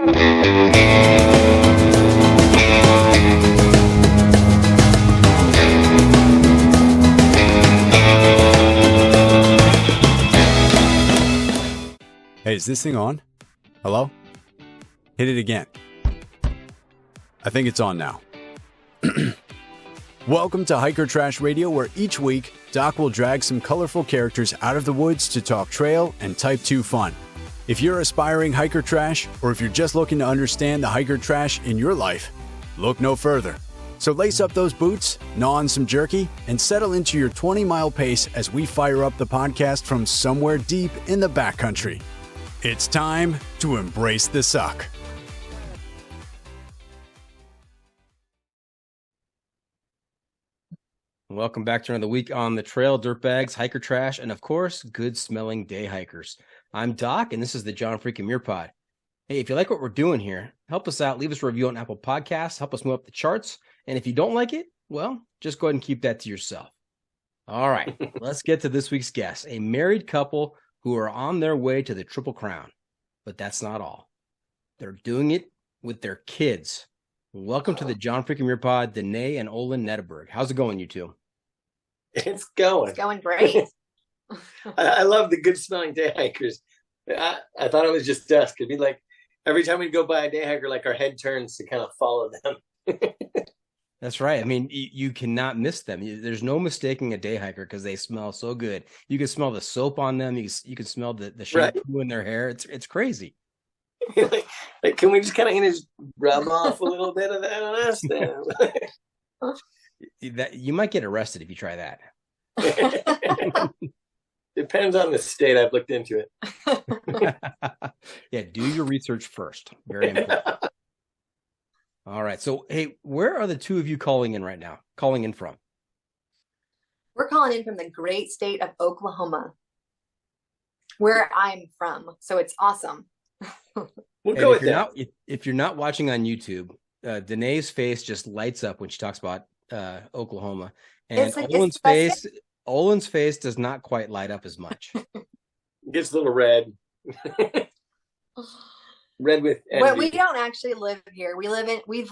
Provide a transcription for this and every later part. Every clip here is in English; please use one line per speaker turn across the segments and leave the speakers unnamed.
Hey, is this thing on? Hello? Hit it again. I think it's on now. Welcome to Hiker Trash Radio, where each week, Doc will drag some colorful characters out of the woods to talk trail and Type 2 fun. If you're aspiring hiker trash, or if you're just looking to understand the hiker trash in your life, look no further. So lace up those boots, gnaw on some jerky, and settle into your 20-mile pace as we fire up the podcast from somewhere deep in the backcountry. It's time to embrace the suck.
Welcome back to another week on the trail, dirtbags, hiker trash, and of course, good-smelling day hikers. I'm Doc, and this is the John Freaking Muir Pod. Hey, if you like what we're doing here, help us out. Leave us a review on Apple Podcasts. Help us move up the charts. And if you don't like it, well, just go ahead and keep that to yourself. All right, let's get to this week's guest, a married couple who are on their way to the Triple Crown. But that's not all. They're doing it with their kids. Welcome to the John Freaking Muir Pod, Danae and Olen Netteburg. How's it going, you two?
It's going.
It's going great.
I love the good smelling day hikers. I thought it was just us. It'd be like every time we'd go by a day hiker, like our head turns to kind of follow them.
That's right. I mean, you cannot miss them. There's no mistaking a day hiker because they smell so good. You can smell the soap on them. You can smell the shampoo in their hair. It's crazy.
like, can we just kind of just rub off a little bit of that on us then?
You might get arrested if you try that.
Depends on the state. I've looked into it.
Yeah, do your research first. Very important. All right. So, hey, where are the two of you calling in right now? Calling in from?
We're calling in from the great state of Oklahoma, where I'm from. So it's awesome.
We'll go with that.
If you're not watching on YouTube, Danae's face just lights up when she talks about Oklahoma, and Olen's face does not quite light up as much.
Gets a little red. Red with envy.
Well, we don't actually live here. We've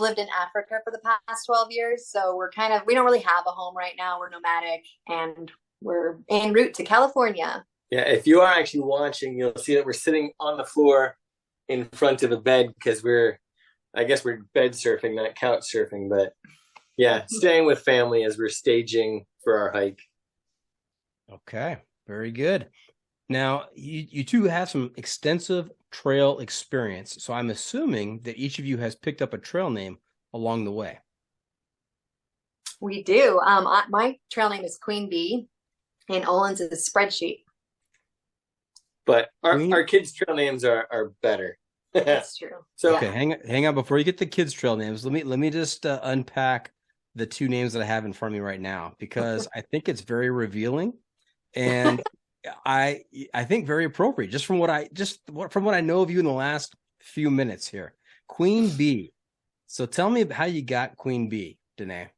lived in Africa for the past 12 years. So we don't really have a home right now. We're nomadic and we're en route to California.
Yeah. If you are actually watching, you'll see that we're sitting on the floor in front of a bed because we're bed surfing, not couch surfing, but yeah, staying with family as we're staging for our hike.
Okay. Very good. Now, you two have some extensive trail experience, so I'm assuming that each of you has picked up a trail name along the way.
We do. My trail name is Queen Bee, and Olen's is Spreadsheet.
But our kids' trail names are better.
That's true.
So
okay, hang on. Before you get the kids' trail names, let me just unpack the two names that I have in front of me right now, because I think it's very revealing, and I think very appropriate just from what I know of you in the last few minutes here. Queen Bee. So tell me how you got Queen Bee, Danae.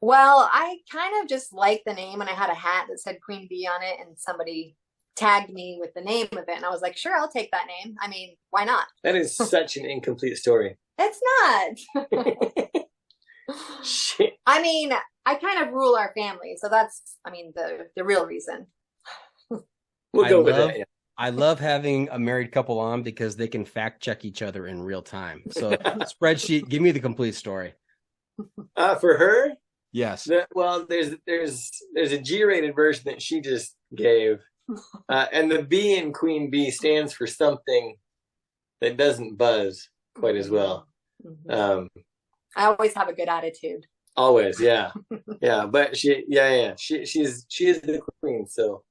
Well, I kind of just liked the name, and I had a hat that said Queen Bee on it, and somebody tagged me with the name of it, and I was like, sure, I'll take that name. I mean, why not?
That is such an incomplete story.
It's not.
Shit.
I mean, I kind of rule our family, so that's, the real reason.
We'll go with that. Yeah.
I love having a married couple on because they can fact check each other in real time. So Spreadsheet, give me the complete story.
For her?
Yes.
There's a G-rated version that she just gave. And the B in Queen Bee stands for something that doesn't buzz quite as well.
Mm-hmm. I always have a good attitude.
Always, yeah. Yeah, but she is the queen, so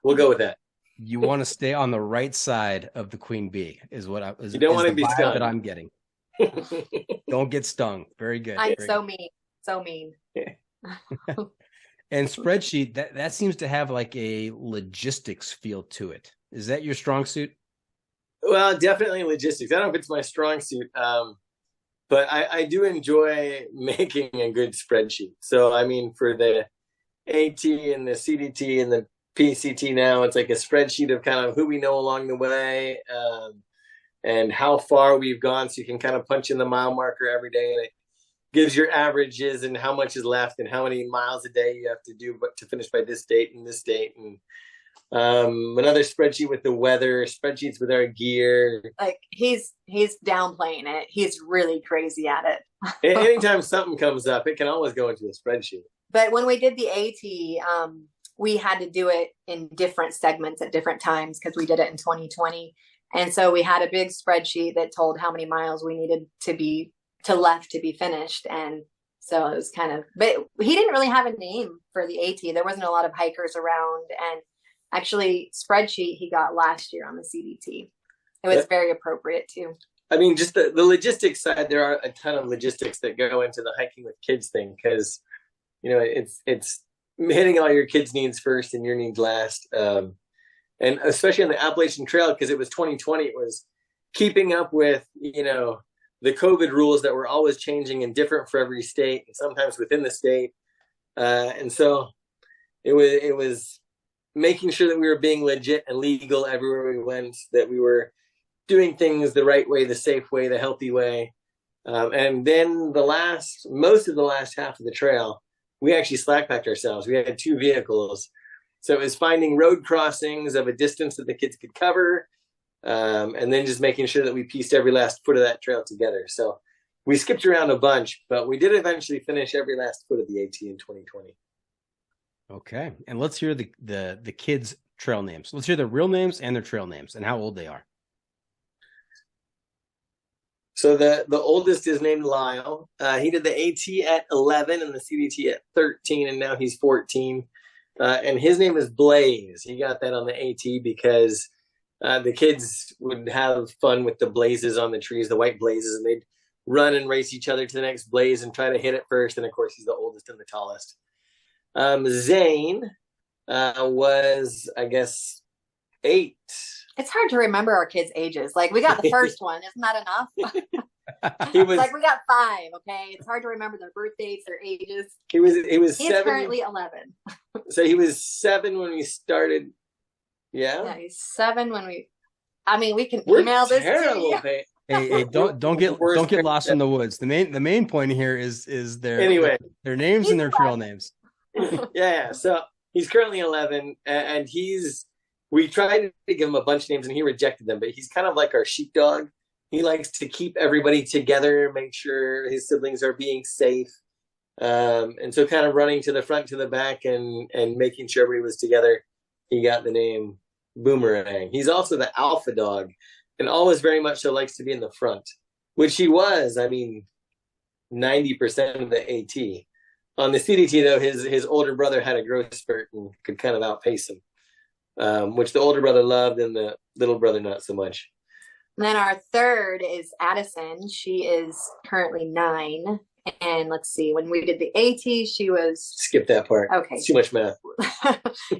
we'll go with that.
You want to stay on the right side of the Queen Bee is what I was.
You don't want to be stung.
That I'm getting. Don't get stung. Very good.
I'm so mean. So mean.
And Spreadsheet, that seems to have like a logistics feel to it. Is that your strong suit?
Well, definitely logistics. I don't know if it's my strong suit, but I do enjoy making a good spreadsheet. So, I mean, for the AT and the CDT and the PCT now, it's like a spreadsheet of kind of who we know along the way, and how far we've gone. So you can kind of punch in the mile marker every day, and it gives your averages and how much is left and how many miles a day you have to do to finish by this date and this date. And another spreadsheet with the weather, spreadsheets with our gear.
Like he's downplaying it. He's really crazy at it.
Anytime something comes up, it can always go into a spreadsheet.
But when we did the AT, we had to do it in different segments at different times because we did it in 2020. And so we had a big spreadsheet that told how many miles we needed to left to be finished. And so it was kind of, but he didn't really have a name for the AT. There wasn't a lot of hikers around. And actually, spreadsheet he got last year on the CDT. It was very appropriate too.
I mean, just the logistics side, there are a ton of logistics that go into the hiking with kids thing, because, you know, it's hitting all your kids' needs first and your needs last. And especially on the Appalachian Trail, because it was 2020, it was keeping up with, you know, the COVID rules that were always changing and different for every state, and sometimes within the state. And so it was making sure that we were being legit and legal everywhere we went, that we were doing things the right way, the safe way, the healthy way. And then most of the last half of the trail, we actually slack packed ourselves. We had 2 vehicles. So it was finding road crossings of a distance that the kids could cover, and then just making sure that we pieced every last foot of that trail together. So we skipped around a bunch, but we did eventually finish every last foot of the AT in 2020.
Okay. And let's hear the kids' trail names. Let's hear their real names and their trail names and how old they are.
So the oldest is named Lyle. He did the AT at 11 and the CDT at 13, and now he's 14. And his name is Blaze. He got that on the AT because the kids would have fun with the blazes on the trees, the white blazes, and they'd run and race each other to the next blaze and try to hit it first. And of course, he's the oldest and the tallest. Zane was, I guess, 8.
It's hard to remember our kids' ages. Like, we got the first one. Isn't that enough?
He was
like, we got 5, okay? It's hard to remember their birth dates, their ages.
He was
He's
7.
currently 11.
So he was 7 when we started. Yeah?
Yeah, he's 7 when we can
We're
email this
terrible,
to you.
Hey, don't get lost in the woods. The main point here is their names and their trail names.
Yeah. So he's currently 11, and we tried to give him a bunch of names and he rejected them, but he's kind of like our sheepdog. He likes to keep everybody together, make sure his siblings are being safe. And so kind of running to the front, to the back, and making sure everybody was together. He got the name Boomerang. He's also the alpha dog, and always very much so likes to be in the front, which he was, 90% of the AT. On the CDT, though, his older brother had a growth spurt and could kind of outpace him. Which the older brother loved and the little brother not so much.
And then our third is Addison. She is currently 9. And let's see, when we did the AT, she was...
Skip that part.
Okay.
It's too much math.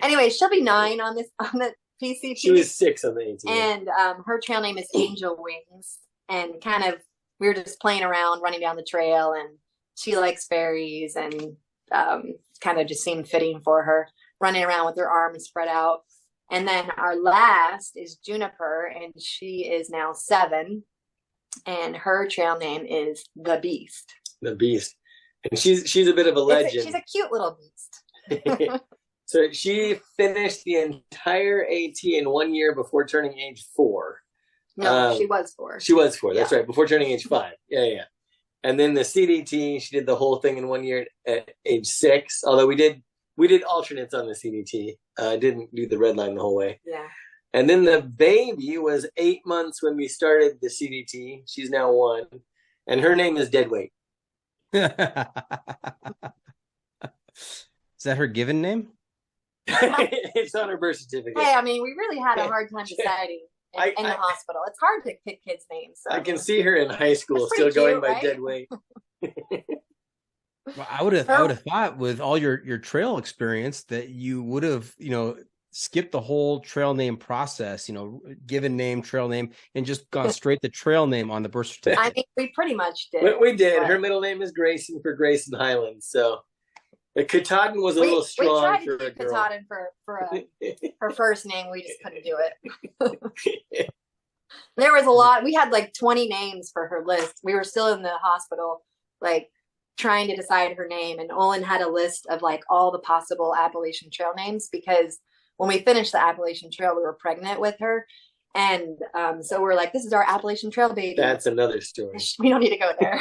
Anyway, she'll be 9 on the PCT.
She was 6 on the AT.
And her trail name is Angel Wings. And kind of, we were just playing around, running down the trail, and she likes fairies, and kind of just seemed fitting for her, running around with her arms spread out. And then our last is Juniper, and she is now 7, and her trail name is The Beast.
The Beast. And she's a bit of a legend.
She's a cute little beast.
So she finished the entire AT in 1 year before turning age 4.
No, she was 4.
She was 4, that's right, before turning age 5. Yeah. And then the CDT, she did the whole thing in 1 year at age 6, although we did alternates on the CDT. Didn't do the red line the whole way.
Yeah.
And then the baby was 8 months when we started the CDT. She's now 1. And her name is Deadweight.
Is that her given name?
It's on her birth certificate.
Hey, we really had a hard time deciding in the hospital. It's hard to pick kids' names. So.
I can see her in high school still going by Deadweight.
Well, I would have thought with all your trail experience that you would have, skipped the whole trail name process, given name, trail name, and just gone straight to trail name on the birth certificate.
We pretty much did.
We did. Her middle name is Grayson for Grayson Highlands. So the Katahdin was a little strong.
We tried
for
to
a
keep
girl.
Katahdin for her first name. We just couldn't do it. There was a lot. We had like 20 names for her list. We were still in the hospital, like trying to decide her name. And Olen had a list of like all the possible Appalachian Trail names because when we finished the Appalachian Trail, we were pregnant with her. And so we're like, this is our Appalachian Trail baby.
That's another story.
We don't need to go there.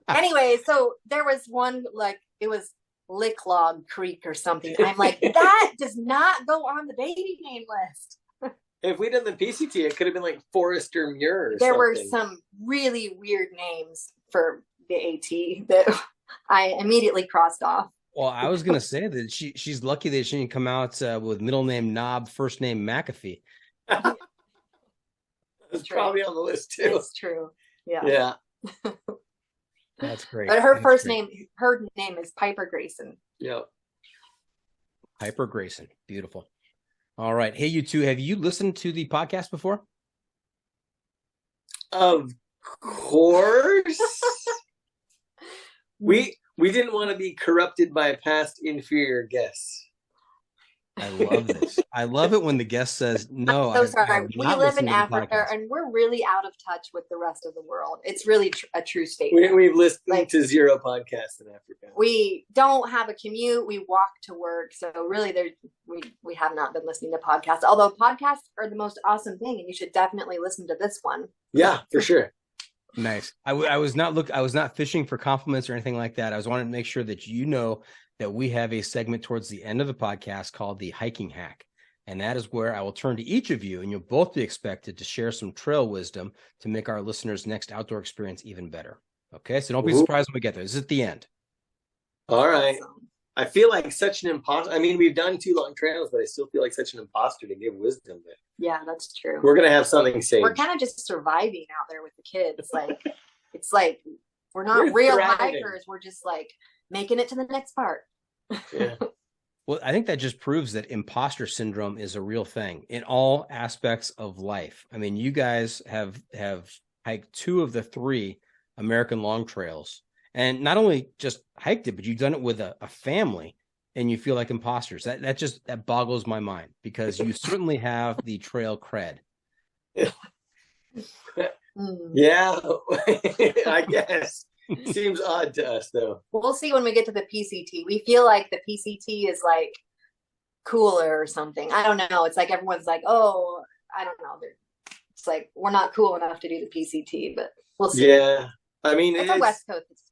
Anyway, so there was one, like, it was Licklog Creek or something. I'm like, that does not go on the baby name list.
If we'd done the PCT, it could have been like Forrester Muir or
there
something.
were some really weird names for the AT that I immediately crossed off.
Well, I was going to say that she's lucky that she didn't come out with middle name Knob, first name McAfee.
It's probably on the list too.
It's true. Yeah.
Yeah.
That's great.
But her her name is Piper Grayson.
Yep.
Piper Grayson. Beautiful. All right. Hey, you two, have you listened to the podcast before?
Of course. We didn't want to be corrupted by past inferior guests.
I love this. I love it when the guest says, no,
I'm so sorry. We live in Africa and we're really out of touch with the rest of the world. It's really a true statement.
We've listened to zero podcasts in Africa.
We don't have a commute. We walk to work. So really we have not been listening to podcasts, although podcasts are the most awesome thing. And you should definitely listen to this one.
Yeah, for sure.
Nice. I was not fishing for compliments or anything like that. I was wanting to make sure that you know that we have a segment towards the end of the podcast called the hiking hack. And that is where I will turn to each of you and you'll both be expected to share some trail wisdom to make our listeners' next outdoor experience even better. Okay. So don't be surprised when we get there. This is at the end.
All right. I feel like such an imposter. I mean, we've done 2 long trails, but I still feel like such an imposter to give wisdom. But
yeah, that's true.
We're going to have something saved.
We're kind of just surviving out there with the kids. Like, it's like, we're not real hikers. We're just like making it to the next part.
Yeah.
Well, I think that just proves that imposter syndrome is a real thing in all aspects of life. I mean, you guys have hiked 2 of the 3 American long trails, and not only just hiked it, but you've done it with a family, and you feel like imposters. That boggles my mind because you certainly have the trail cred.
Yeah, I guess. Seems odd to us, though.
We'll see when we get to the PCT. We feel like the PCT is like cooler or something. I don't know. It's like everyone's like, oh, I don't know. It's like we're not cool enough to do the PCT, but we'll see.
Yeah, I mean,
it's a West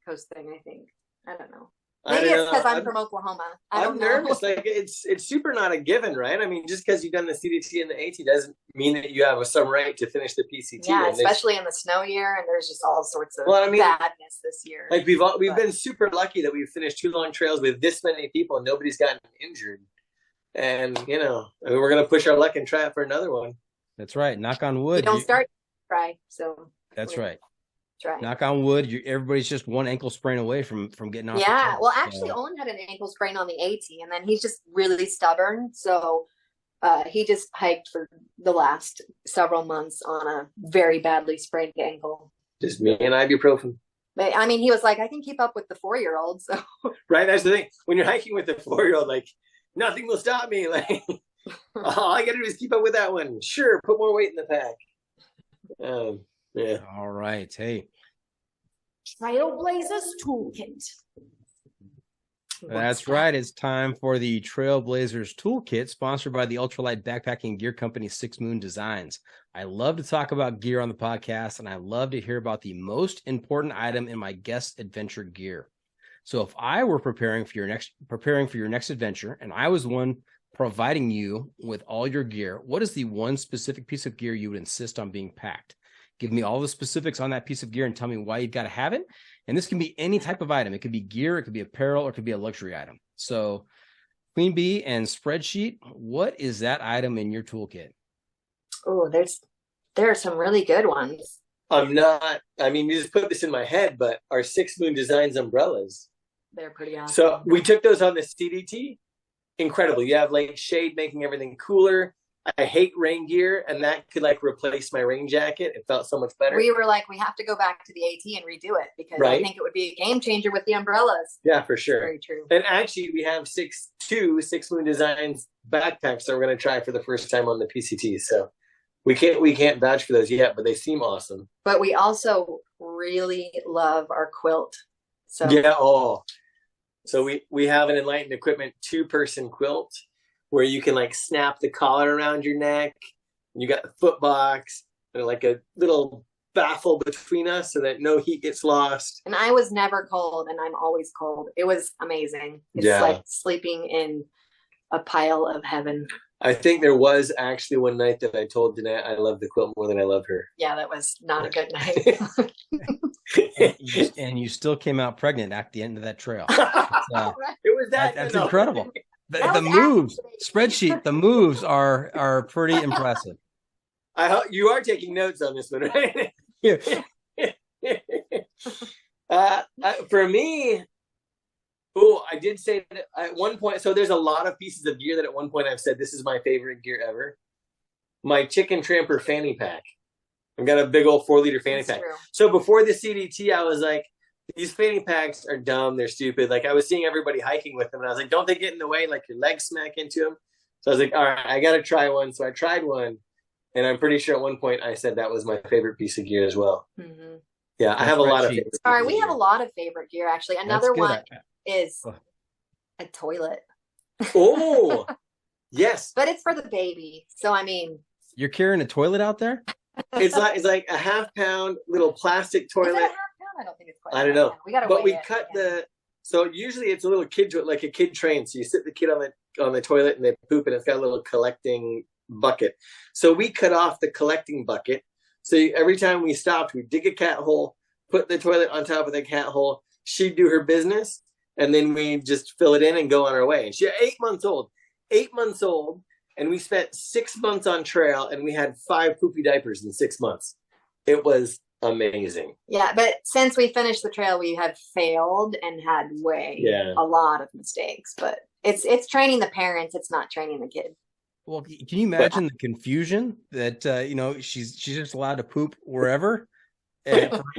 Coast thing. I think. I don't know. Maybe it's because I'm from Oklahoma. I'm
nervous. Like it's super not a given, right? I mean, just because you've done the CDT and the AT doesn't mean that you have some right to finish the PCT.
Yeah, especially in the snow year, and there's just all sorts of badness this year.
Like we've been super lucky that we've finished 2 long trails with this many people, and nobody's gotten injured. And we're gonna push our luck and try it for another one.
That's right. Knock on wood.
You don't start, try. So
that's right.
Try.
Knock on wood. Everybody's just one ankle sprain away from getting off.
Yeah. Well, actually, Olen had an ankle sprain on the AT, and then he's just really stubborn. So he just hiked for the last several months on a very badly sprained ankle.
Just me and ibuprofen.
But I mean, he was like, I can keep up with the 4-year-old. So
right. That's the thing. When you're hiking with the 4-year-old, like nothing will stop me. Like all I got to do is keep up with that one. Sure, put more weight in the pack. Yeah.
All right. Hey.
Trailblazers Toolkit.
That's right. It's time for the Trailblazers Toolkit, sponsored by the ultralight backpacking gear company 6 Moon Designs. I love to talk about gear on the podcast, and I love to hear about the most important item in my guest adventure gear. So if I were preparing for your next adventure, and I was the one providing you with all your gear, what is the one specific piece of gear you would insist on being packed? Give me all the specifics on that piece of gear and tell me why you've got to have it. And this can be any type of item. It could be gear, it could be apparel, or it could be a luxury item. So Queen Bee and Spreadsheet, what is that item in your toolkit?
Oh, there are some really good ones.
You just put this in my head, but our 6 Moon Designs umbrellas.
They're pretty awesome.
So we took those on the CDT. Incredible. You have like shade making everything cooler. I hate rain gear, and that could like replace my rain jacket. It felt so much better.
We were like, we have to go back to the AT and redo it because I think it would be a game changer with the umbrellas.
Yeah, for sure.
Very true.
And actually, we have 6 Moon Designs backpacks that we're going to try for the first time on the PCT. So We can't vouch for those yet, but they seem awesome.
But we also really love our quilt. So
yeah, so we have an Enlightened Equipment 2-person quilt where you can like snap the collar around your neck. You got the foot box and like a little baffle between us so that no heat gets lost.
And I was never cold, and I'm always cold. It was amazing. It's like sleeping in a pile of heaven.
I think there was actually one night that I told Danae I love the quilt more than I love her.
Yeah, that was not a good night.
and you still came out pregnant at the end of that trail.
It was
that's incredible. The moves, spreadsheet, the moves are pretty impressive.
I hope you are taking notes on this one, right?
Yeah.
For me, I did say that at one point. So there's a lot of pieces of gear that at one point I've said this is my favorite gear ever. My chicken Tramper fanny pack. I've got a big old 4-liter fanny pack. True. So before the CDT, I was like, these fanny packs are dumb. They're stupid. Like I was seeing everybody hiking with them, and I was like, don't they get in the way? Like your legs smack into them. So I was like, all right, I got to try one. So I tried one. And I'm pretty sure at one point I said that was my favorite piece of gear as well. Mm-hmm. Yeah, I have a lot of favorites.
All right, we have a lot of favorite gear, actually. Another one is a toilet.
Oh, yes.
But it's for the baby. So, I mean.
You're carrying a toilet out there?
It's like a half-pound little plastic toilet.
Is it a half-pound? I don't think it's quite.
I don't know.
We gotta
but we cut so usually it's a little kid, like a kid train. So you sit the kid on the toilet and they poop, and it's got a little collecting bucket. So we cut off the collecting bucket. So every time we stopped, we dig a cat hole, put the toilet on top of the cat hole. She'd do her business, and then we just fill it in and go on our way. And she's 8 months old. 8 months old, and we spent 6 months on trail, and we had 5 poopy diapers in 6 months. It was amazing.
Yeah, but since we finished the trail, we have failed and had a lot of mistakes. But it's training the parents. It's not training the kid.
Well, can you imagine the confusion that she's just allowed to poop wherever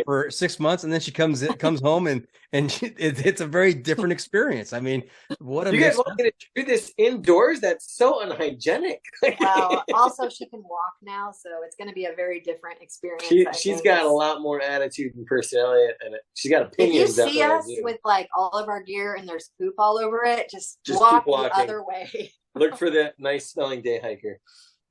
for 6 months, and then she comes home and it's a very different experience. I mean, what a
you guys want me to do this indoors? That's so unhygienic.
Well, also she can walk now, so it's going to be a very different experience.
She's got a lot more attitude and personality, and she's got opinions.
If you see us with like all of our gear and there's poop all over it, just walk the other way.
Look for the nice smelling day hiker.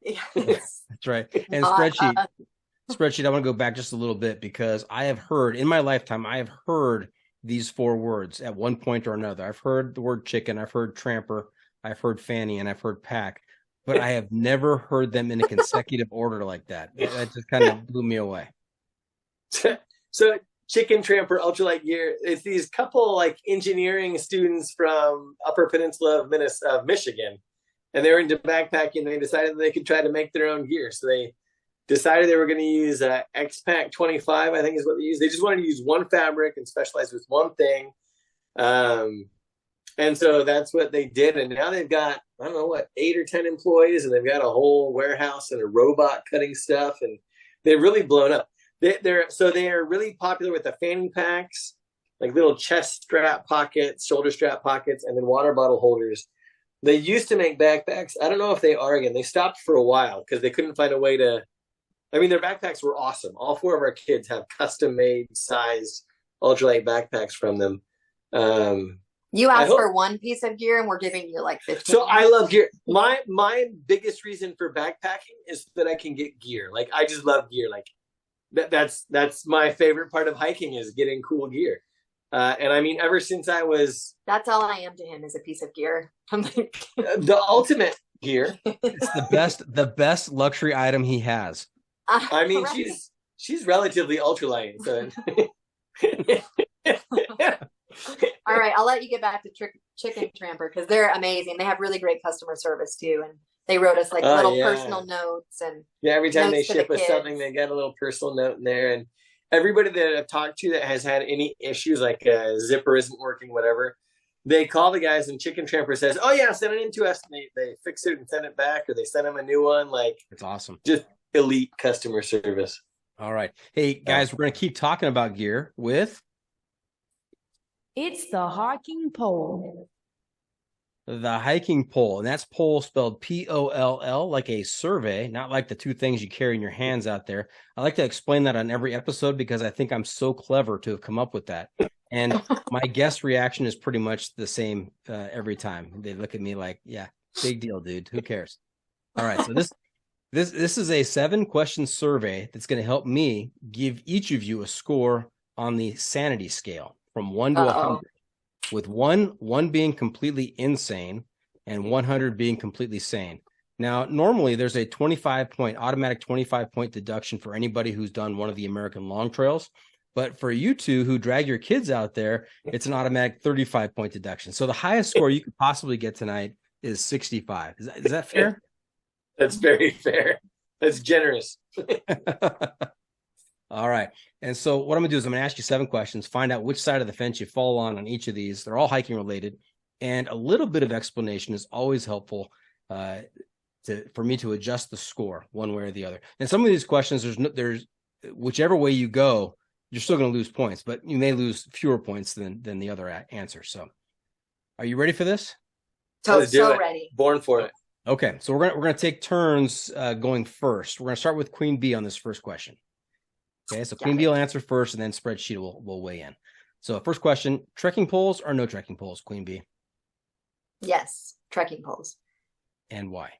Yes. That's right. And spreadsheet, I want to go back just a little bit because I have heard in my lifetime, I have heard these 4 words at one point or another. I've heard the word chicken, I've heard tramper, I've heard fanny, and I've heard pack, but I have never heard them in a consecutive order like that. That just kind of blew me away.
So chicken Tramper ultralight gear, it's these couple like engineering students from Upper Peninsula of Michigan, and they were into backpacking, and they decided that they could try to make their own gear. So they decided they were going to use X-Pack 25, I think is what they used. They just wanted to use one fabric and specialize with one thing. And so that's what they did. And now they've got, 8 or 10 employees, and they've got a whole warehouse and a robot cutting stuff. And they've really blown up. They are really popular with the fanny packs, like little chest strap pockets, shoulder strap pockets, and then water bottle holders. They used to make backpacks. I don't know if they are again. They stopped for a while because they couldn't find a way to. I mean, their backpacks were awesome. All 4 of our kids have custom-made, sized ultralight backpacks from them.
You asked for one piece of gear, and we're giving you like 15.
So I love gear. My biggest reason for backpacking is that I can get gear. Like I just love gear. Like that's my favorite part of hiking is getting cool gear. And I mean, ever since I was...
That's all I am to him is a piece of gear.
The ultimate gear.
It's the best luxury item he has.
I mean, right. she's relatively ultralight. So.
All right, I'll let you get back to Chicken Tramper because they're amazing. They have really great customer service too, and they wrote us like little personal notes and
every time they ship us something, they got a little personal note in there. And everybody that I've talked to that has had any issues, like a zipper isn't working, whatever, they call the guys, and Chicken Tramper says, "Oh yeah, send it in to us." And they fix it and send it back, or they send them a new one. Like
it's awesome,
just elite customer service.
All right, hey guys, we're gonna keep talking about gear with.
It's the Harking Poll.
the hiking pole, and that's pole spelled P-O-L-L, like a survey, not like the two things you carry in your hands out there. I like to explain that on every episode because I think I'm so clever to have come up with that. And my guest reaction is pretty much the same every time. They look at me like, yeah, big deal, dude. Who cares? All right, so this is a 7-question survey that's going to help me give each of you a score on the sanity scale from 1 to 100. With one being completely insane and 100 being completely sane. Now, normally there's a automatic 25-point deduction for anybody who's done one of the American long trails. But for you two who drag your kids out there, it's an automatic 35-point deduction. So the highest score you could possibly get tonight is 65. Is that fair?
That's very fair. That's generous.
All right. And so what I'm going to do is I'm going to ask you 7 questions, find out which side of the fence you fall on each of these. They're all hiking related. And a little bit of explanation is always helpful for me to adjust the score one way or the other. And some of these questions, there's whichever way you go, you're still going to lose points, but you may lose fewer points than the other answer. So are you ready for this?
So ready.
Born for it.
Okay. So we're going to take turns going first. We're going to start with Queen Bee on this first question. Okay, so Queen Bee will answer first, and then Spreadsheet will weigh in. So first question, trekking poles or no trekking poles, Queen Bee?
Yes, trekking poles.
And why?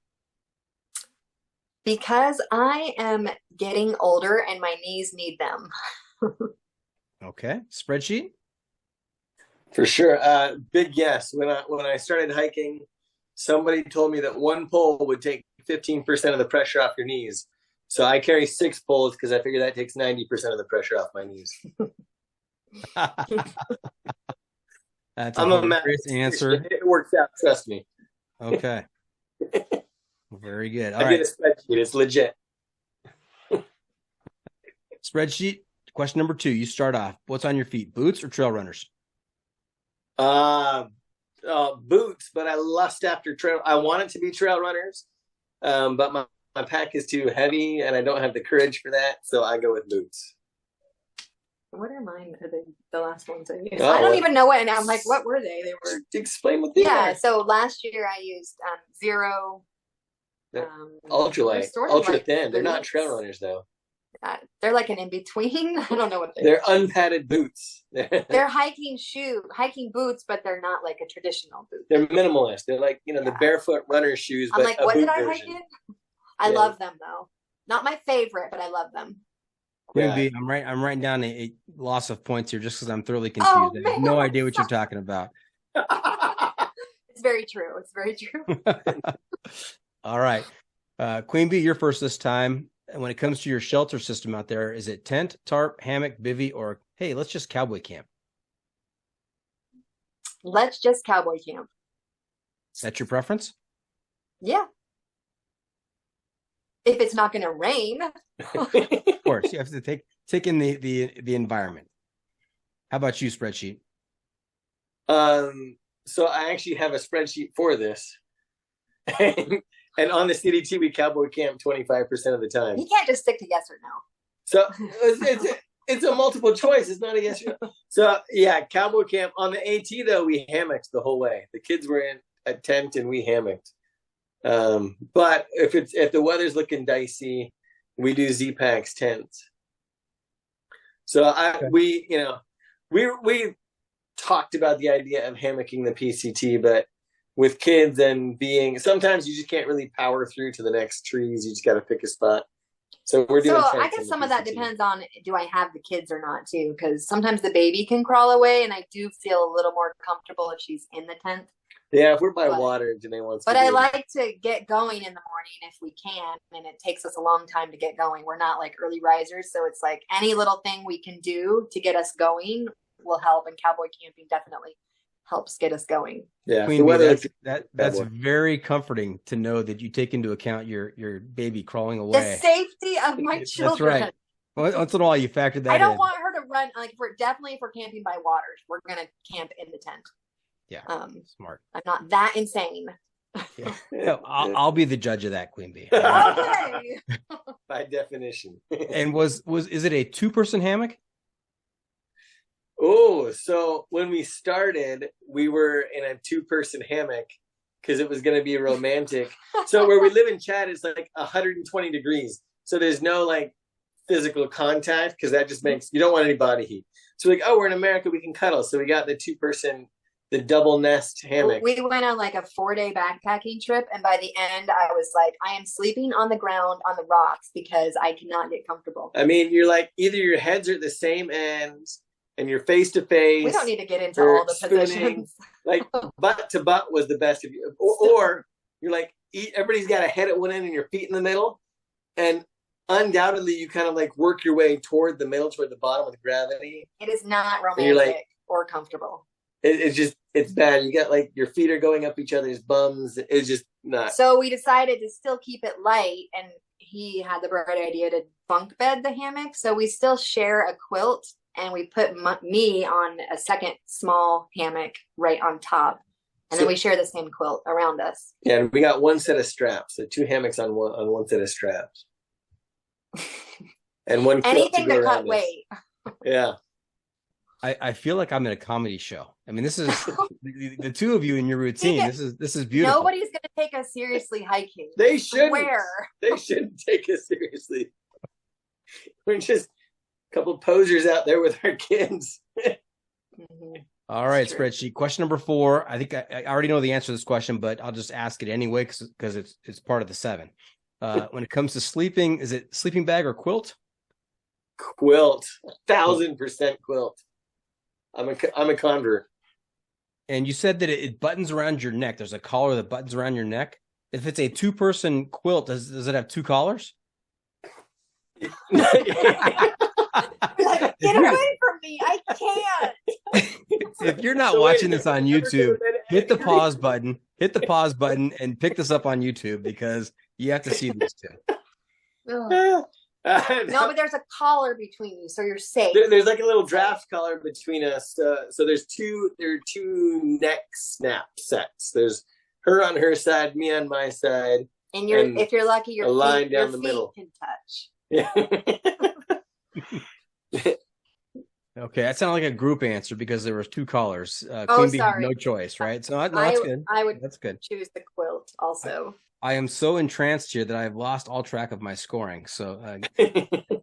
Because I am getting older and my knees need them.
Okay, Spreadsheet?
For sure. Big yes. When I started hiking, somebody told me that one pole would take 15% of the pressure off your knees. So I carry 6 poles because I figure that takes 90% of the pressure off my knees.
That's a hilarious answer.
It works out, trust me.
Okay. Very good. All
I
right.
did a spreadsheet. It's legit.
Spreadsheet, question number 2. You start off. What's on your feet, boots or trail runners?
Boots, but I lust after trail. I want it to be trail runners, but my pack is too heavy and I don't have the courage for that, so I go with boots.
What are mine? Are they the last ones I used? I don't even know what, and I'm like, what were they? They were.
Explain what they are.
So last year I used Zero.
Ultralight, ultra thin. They're not trail runners though.
They're like an in-between. I don't know what
they're unpadded boots.
They're hiking boots, but they're not like a traditional boot.
They're minimalist. They're like, the barefoot runner shoes.
I'm like, what did I hike in? I love them though. Not my favorite, but I love them.
Queen Bee, I'm writing down a loss of points here just because I'm thoroughly confused. I have no idea what you're talking about.
It's very true. It's very true.
All right. Queen Bee, you're first this time. And when it comes to your shelter system out there, is it tent, tarp, hammock, bivvy, or hey, let's just cowboy camp?
Let's just cowboy camp.
That's your preference?
Yeah. If it's not going to rain.
Of course, you have to take in the environment. How about you, Spreadsheet?
So I actually have a spreadsheet for this. And on the CDT, we cowboy camp 25% of the time.
You can't just stick to yes or no.
So it's a multiple choice. It's not a yes or no. So yeah, cowboy camp. On the AT though, we hammocked the whole way. The kids were in a tent and we hammocked. But if the weather's looking dicey, we do Z-Packs tents. So we talked about the idea of hammocking the PCT, but with kids and sometimes you just can't really power through to the next trees. You just got to pick a spot. So we're doing.
So I guess some of that depends on, do I have the kids or not too? Because sometimes the baby can crawl away, and I do feel a little more comfortable if she's in the tent.
Yeah, if we're by water, Danae wants.
But I like to get going in the morning if we can, and it takes us a long time to get going. We're not like early risers, so it's like any little thing we can do to get us going will help. And cowboy camping definitely helps get us going.
Yeah, Queen Bee, that's very comforting to know that you take into account your baby crawling away.
The safety of my children.
That's right. Once in a while, you factor that in.
I don't want her to run. Like, if we're camping by water, we're gonna camp in the tent.
Yeah, smart.
I'm not that insane.
Yeah. No, I'll be the judge of that, Queen Bee.
Okay.
By definition.
And is it a 2-person hammock?
Oh, so when we started, we were in a 2-person hammock, because it was going to be romantic. So where we live in Chad, it's like 120 degrees. So there's no like physical contact because that just makes, you don't want any body heat. So like, oh, we're in America, we can cuddle. So we got the 2-person, the double nest hammock.
We went on like a 4-day backpacking trip. And by the end, I was like, I am sleeping on the ground on the rocks because I cannot get comfortable.
I mean, you're like, either your heads are at the same ends and you're face to face.
We don't need to get into all the positions.
Like butt to butt was the best of you. Or you're like, everybody's got a head at one end and your feet in the middle. And undoubtedly, you kind of like work your way toward the middle, toward the bottom with gravity.
It is not romantic like, or comfortable.
It's just, it's bad. You got like your feet are going up each other's bums. It's just not.
So we decided to still keep it light, and he had the bright idea to bunk bed the hammock. So we still share a quilt, and we put me on a second small hammock right on top. And then we share the same quilt around us.
Yeah, and we got one set of straps. So 2 hammocks on one set of straps. And one quilt
anything
to
to cut weight.
Yeah.
I feel like I'm in a comedy show. I mean, this is the two of you in your routine. This is beautiful.
Nobody's going to take us seriously hiking.
They shouldn't.
Where?
They shouldn't take us seriously. We're just a couple posers out there with our kids.
Mm-hmm.
All right, Spreadsheet. Question number 4. I think I already know the answer to this question, but I'll just ask it anyway because it's part of the 7. When it comes to sleeping, is it sleeping bag or quilt?
Quilt, 1,000% quilt. I'm a convert.
And you said that it buttons around your neck. There's a collar that buttons around your neck. If it's a 2-person quilt, does it have 2 collars?
Like, get away from me! I can't.
If you're not watching this on YouTube, hit the pause button. Hit the pause button and pick this up on YouTube because you have to see these two.
No, but there's a collar between you, so you're safe.
There's like a little draft collar between us. So there are 2 neck snap sets. There's her on her side, me on my side.
And if you're lucky, your
line
feet,
down
your
the
feet
middle
can touch.
Yeah.
Okay, that sounded like a group answer because there was 2 callers.
Queen
Bee had no choice, right? So that's good.
That's good. Choose the quilt also.
I am so entranced here that I've lost all track of my scoring. So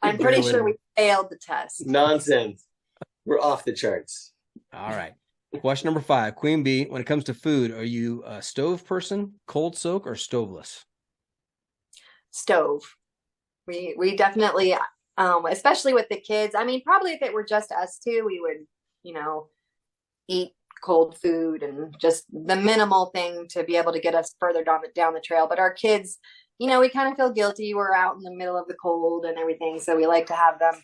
I'm pretty sure we failed the test.
Nonsense. We're off the charts.
All right. Question number 5. Queen Bee, when it comes to food, are you a stove person, cold soak, or stoveless?
Stove. We definitely, especially with the kids. I mean, probably if it were just us two, we would, eat cold food and just the minimal thing to be able to get us further down the trail. But our kids, we kind of feel guilty. We're out in the middle of the cold and everything. So we like to have them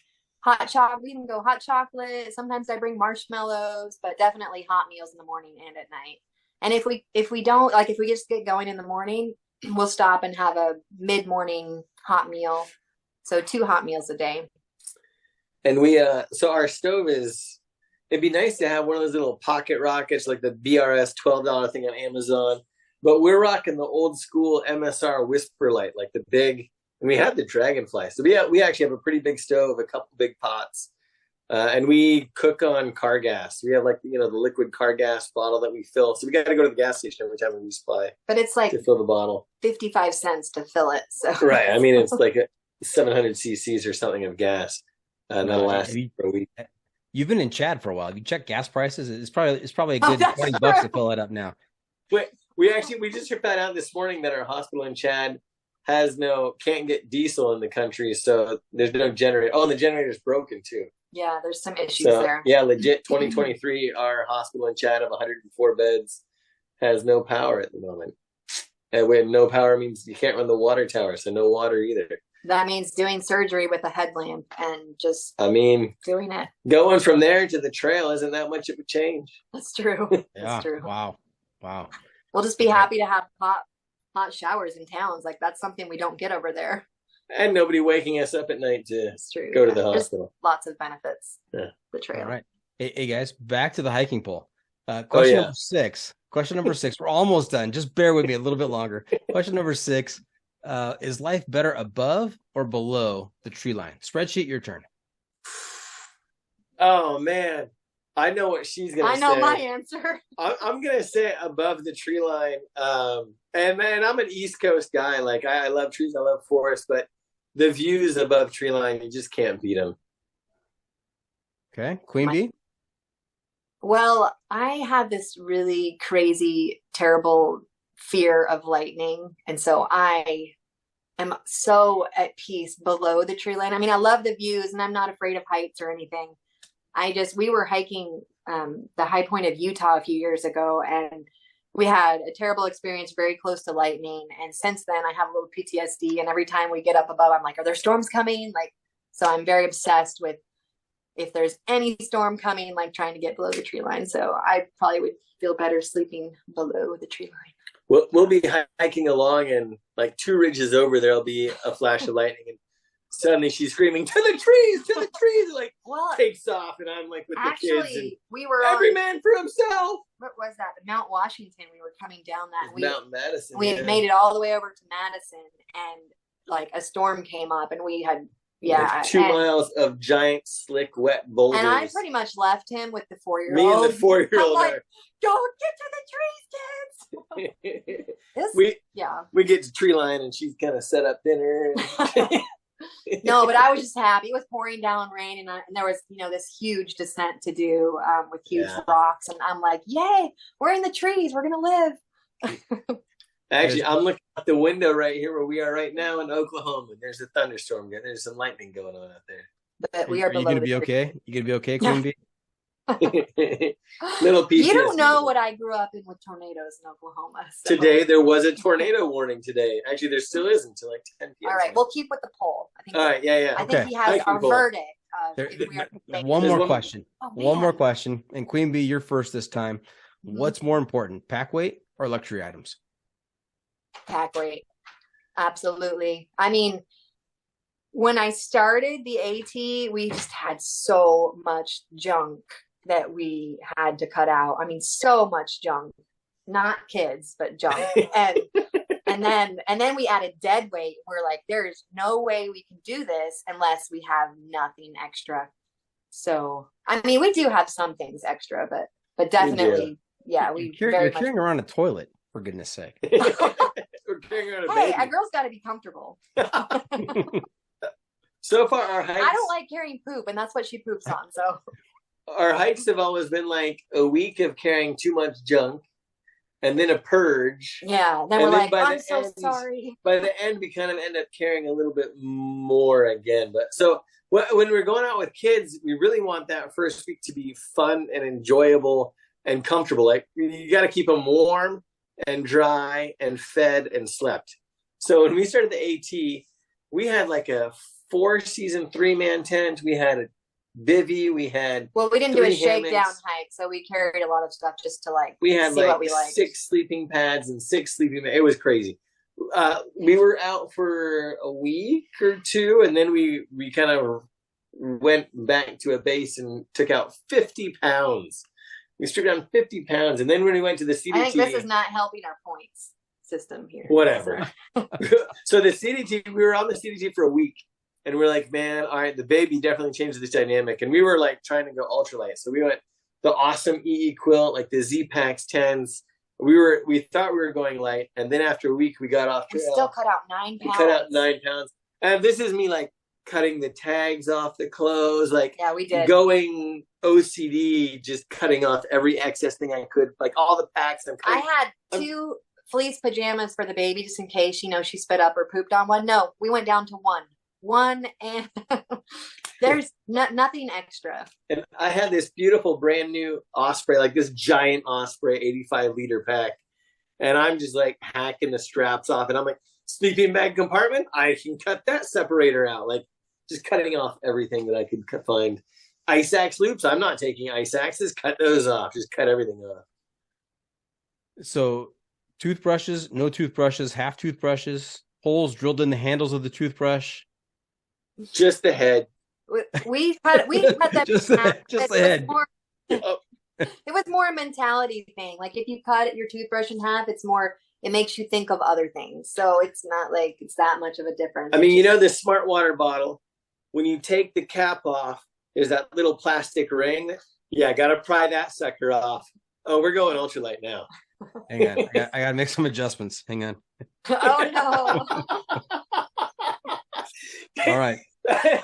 hot chocolate. We can go hot chocolate. Sometimes I bring marshmallows, but definitely hot meals in the morning and at night. And if we don't, like if we just get going in the morning, we'll stop and have a mid-morning hot meal. So 2 hot meals a day.
And so our stove it'd be nice to have one of those little pocket rockets, like the BRS $12 thing on Amazon. But we're rocking the old school MSR Whisper Light, like the big, and we have the Dragonfly. So we actually have a pretty big stove, a couple big pots. And we cook on car gas. We have like, the liquid car gas bottle that we fill. So we got to go to the gas station every time we resupply.
But it's like
to fill the bottle.
55 cents to fill it. So
right. I mean, it's like 700 cc's or something of gas. That'll last for a week.
You've been in Chad for a while. Have you checked gas prices? It's probably a good $20 to fill it up now.
Wait, we just found out this morning that our hospital in Chad can't get diesel in the country, so there's no generator. Oh, and the generator's broken too.
Yeah, there's some issues there.
Yeah, legit 2023, our hospital in Chad of 104 beds has no power at the moment. And when no power means you can't run the water tower, so no water either.
That means doing surgery with a headlamp and just doing it.
Going from there to the trail isn't that much of a change.
That's true.
That's true. Wow.
We'll just be happy to have hot showers in towns. Like that's something we don't get over there.
And nobody waking us up at night to go to the hospital.
Lots of benefits.
Yeah.
The trail.
All right. Hey guys, back to the hiking poll. Question number 6. Question number 6. We're almost done. Just bear with me a little bit longer. Question number 6. Is life better above or below the tree line? Spreadsheet, your turn.
Oh man, I know what she's gonna say.
I know my answer.
I'm gonna say above the tree line. And man, I'm an East Coast guy. Like I love trees, I love forests, but the views above tree line, you just can't beat them.
Okay, Queen Bee.
Well, I have this really crazy, terrible fear of lightning, and so I am so at peace below the tree line. I mean, I love the views, and I'm not afraid of heights or anything. We were hiking the high point of Utah a few years ago, and we had a terrible experience very close to lightning. And since then, I have a little PTSD. And every time we get up above, I'm like, are there storms coming? Like, so I'm very obsessed with if there's any storm coming, like trying to get below the tree line. So I probably would feel better sleeping below the tree line.
We'll be hiking along, and like 2 ridges over, there'll be a flash of lightning, and suddenly she's screaming, to the trees, like takes off, and I'm like with the kids. And
we were
every man for himself.
What was that? Mount Washington. We were coming down that.
Mount Madison.
We had made it all the way over to Madison, and like a storm came up, and we had like
2 miles of giant, slick, wet boulders.
And I pretty much left him with the 4-year-old.
Me and the 4-year-old.
I'm like, don't get to the trees, kids.
We get to tree line, and she's kind of set up dinner.
No, but I was just happy. It was pouring down rain, and there was, this huge descent to do with huge rocks, and I'm like, yay, we're in the trees, we're gonna live.
Actually, I'm looking out the window right here where we are right now in Oklahoma. There's a thunderstorm. There's some lightning going on out there.
But we are below.
You gonna be okay? You gonna be okay, Queen Bee?
Little PTSD.
You don't know what I grew up in with tornadoes in Oklahoma. So.
Today there was a tornado warning today. Actually, there still is until like 10 p.m.
All right, we'll keep with the poll.
All right, yeah.
I think he has our verdict.
One more question. One more question. And Queen Bee, you're first this time. Mm-hmm. What's more important, pack weight or luxury items?
Pack weight. Absolutely. I mean, when I started the AT, we just had so much junk that we had to cut out. I mean, so much junk, not kids, but junk. And then we added dead weight. We're like, there's no way we can do this unless we have nothing extra. So, I mean, we do have some things extra, but definitely, you're
carrying around a toilet, for goodness sake.
We're carrying around a baby.
A girl's got to be comfortable.
So far, our hikes.
I don't like carrying poop, and that's what she poops on. So
our hikes have always been like a week of carrying too much junk, and then a purge.
Yeah, then we're like, I'm so sorry.
By the end, we kind of end up carrying a little bit more again. But so when we're going out with kids, we really want that first week to be fun and enjoyable and comfortable. Like you got to keep them warm and dry and fed and slept. So when we started the AT, we had like a 4-season 3-man tent. We had a bivvy. We didn't do a shakedown hike, so we carried a lot of stuff just to see what we liked. 6 sleeping pads and 6 sleeping. It was crazy. We were out for a week or 2, and then we kind of went back to a base and took out 50 pounds. We stripped down 50 pounds, and then when we went to the CDT,
I think this is not helping our points system here.
Whatever. So the CDT, we were on the CDT for a week. And we're like, man, all right, the baby definitely changes this dynamic. And we were like trying to go ultralight. So we went the awesome EE quilt, like the Z-Pax 10s. We thought we were going light. And then after a week, we got off trail.
We still cut out 9 pounds.
We cut out 9 pounds. And this is me like cutting the tags off the clothes. Like
we did.
Going OCD, just cutting off every excess thing I could. Like all the packs.
I had 2 fleece pajamas for the baby just in case, she spit up or pooped on one. No, we went down to one, and there's nothing extra.
And I had this beautiful brand new Osprey, like this giant Osprey 85-liter pack, and I'm just like hacking the straps off, and I'm like, sleeping bag compartment, I can cut that separator out, like just cutting off everything that I could find. Ice axe loops, I'm not taking ice axes, cut those off, just cut everything off.
So toothbrushes, no toothbrushes, half toothbrushes, holes drilled in the handles of the toothbrush.
Just the head.
We cut that.
just the head.
It was more a mentality thing. Like if you cut your toothbrush in half, it makes you think of other things. So it's not like it's that much of a difference.
I mean, the smart water bottle, when you take the cap off, there's that little plastic ring. Yeah, got to pry that sucker off. Oh, we're going ultralight now.
Hang on. I got to make some adjustments. Hang on.
Oh, no.
All right.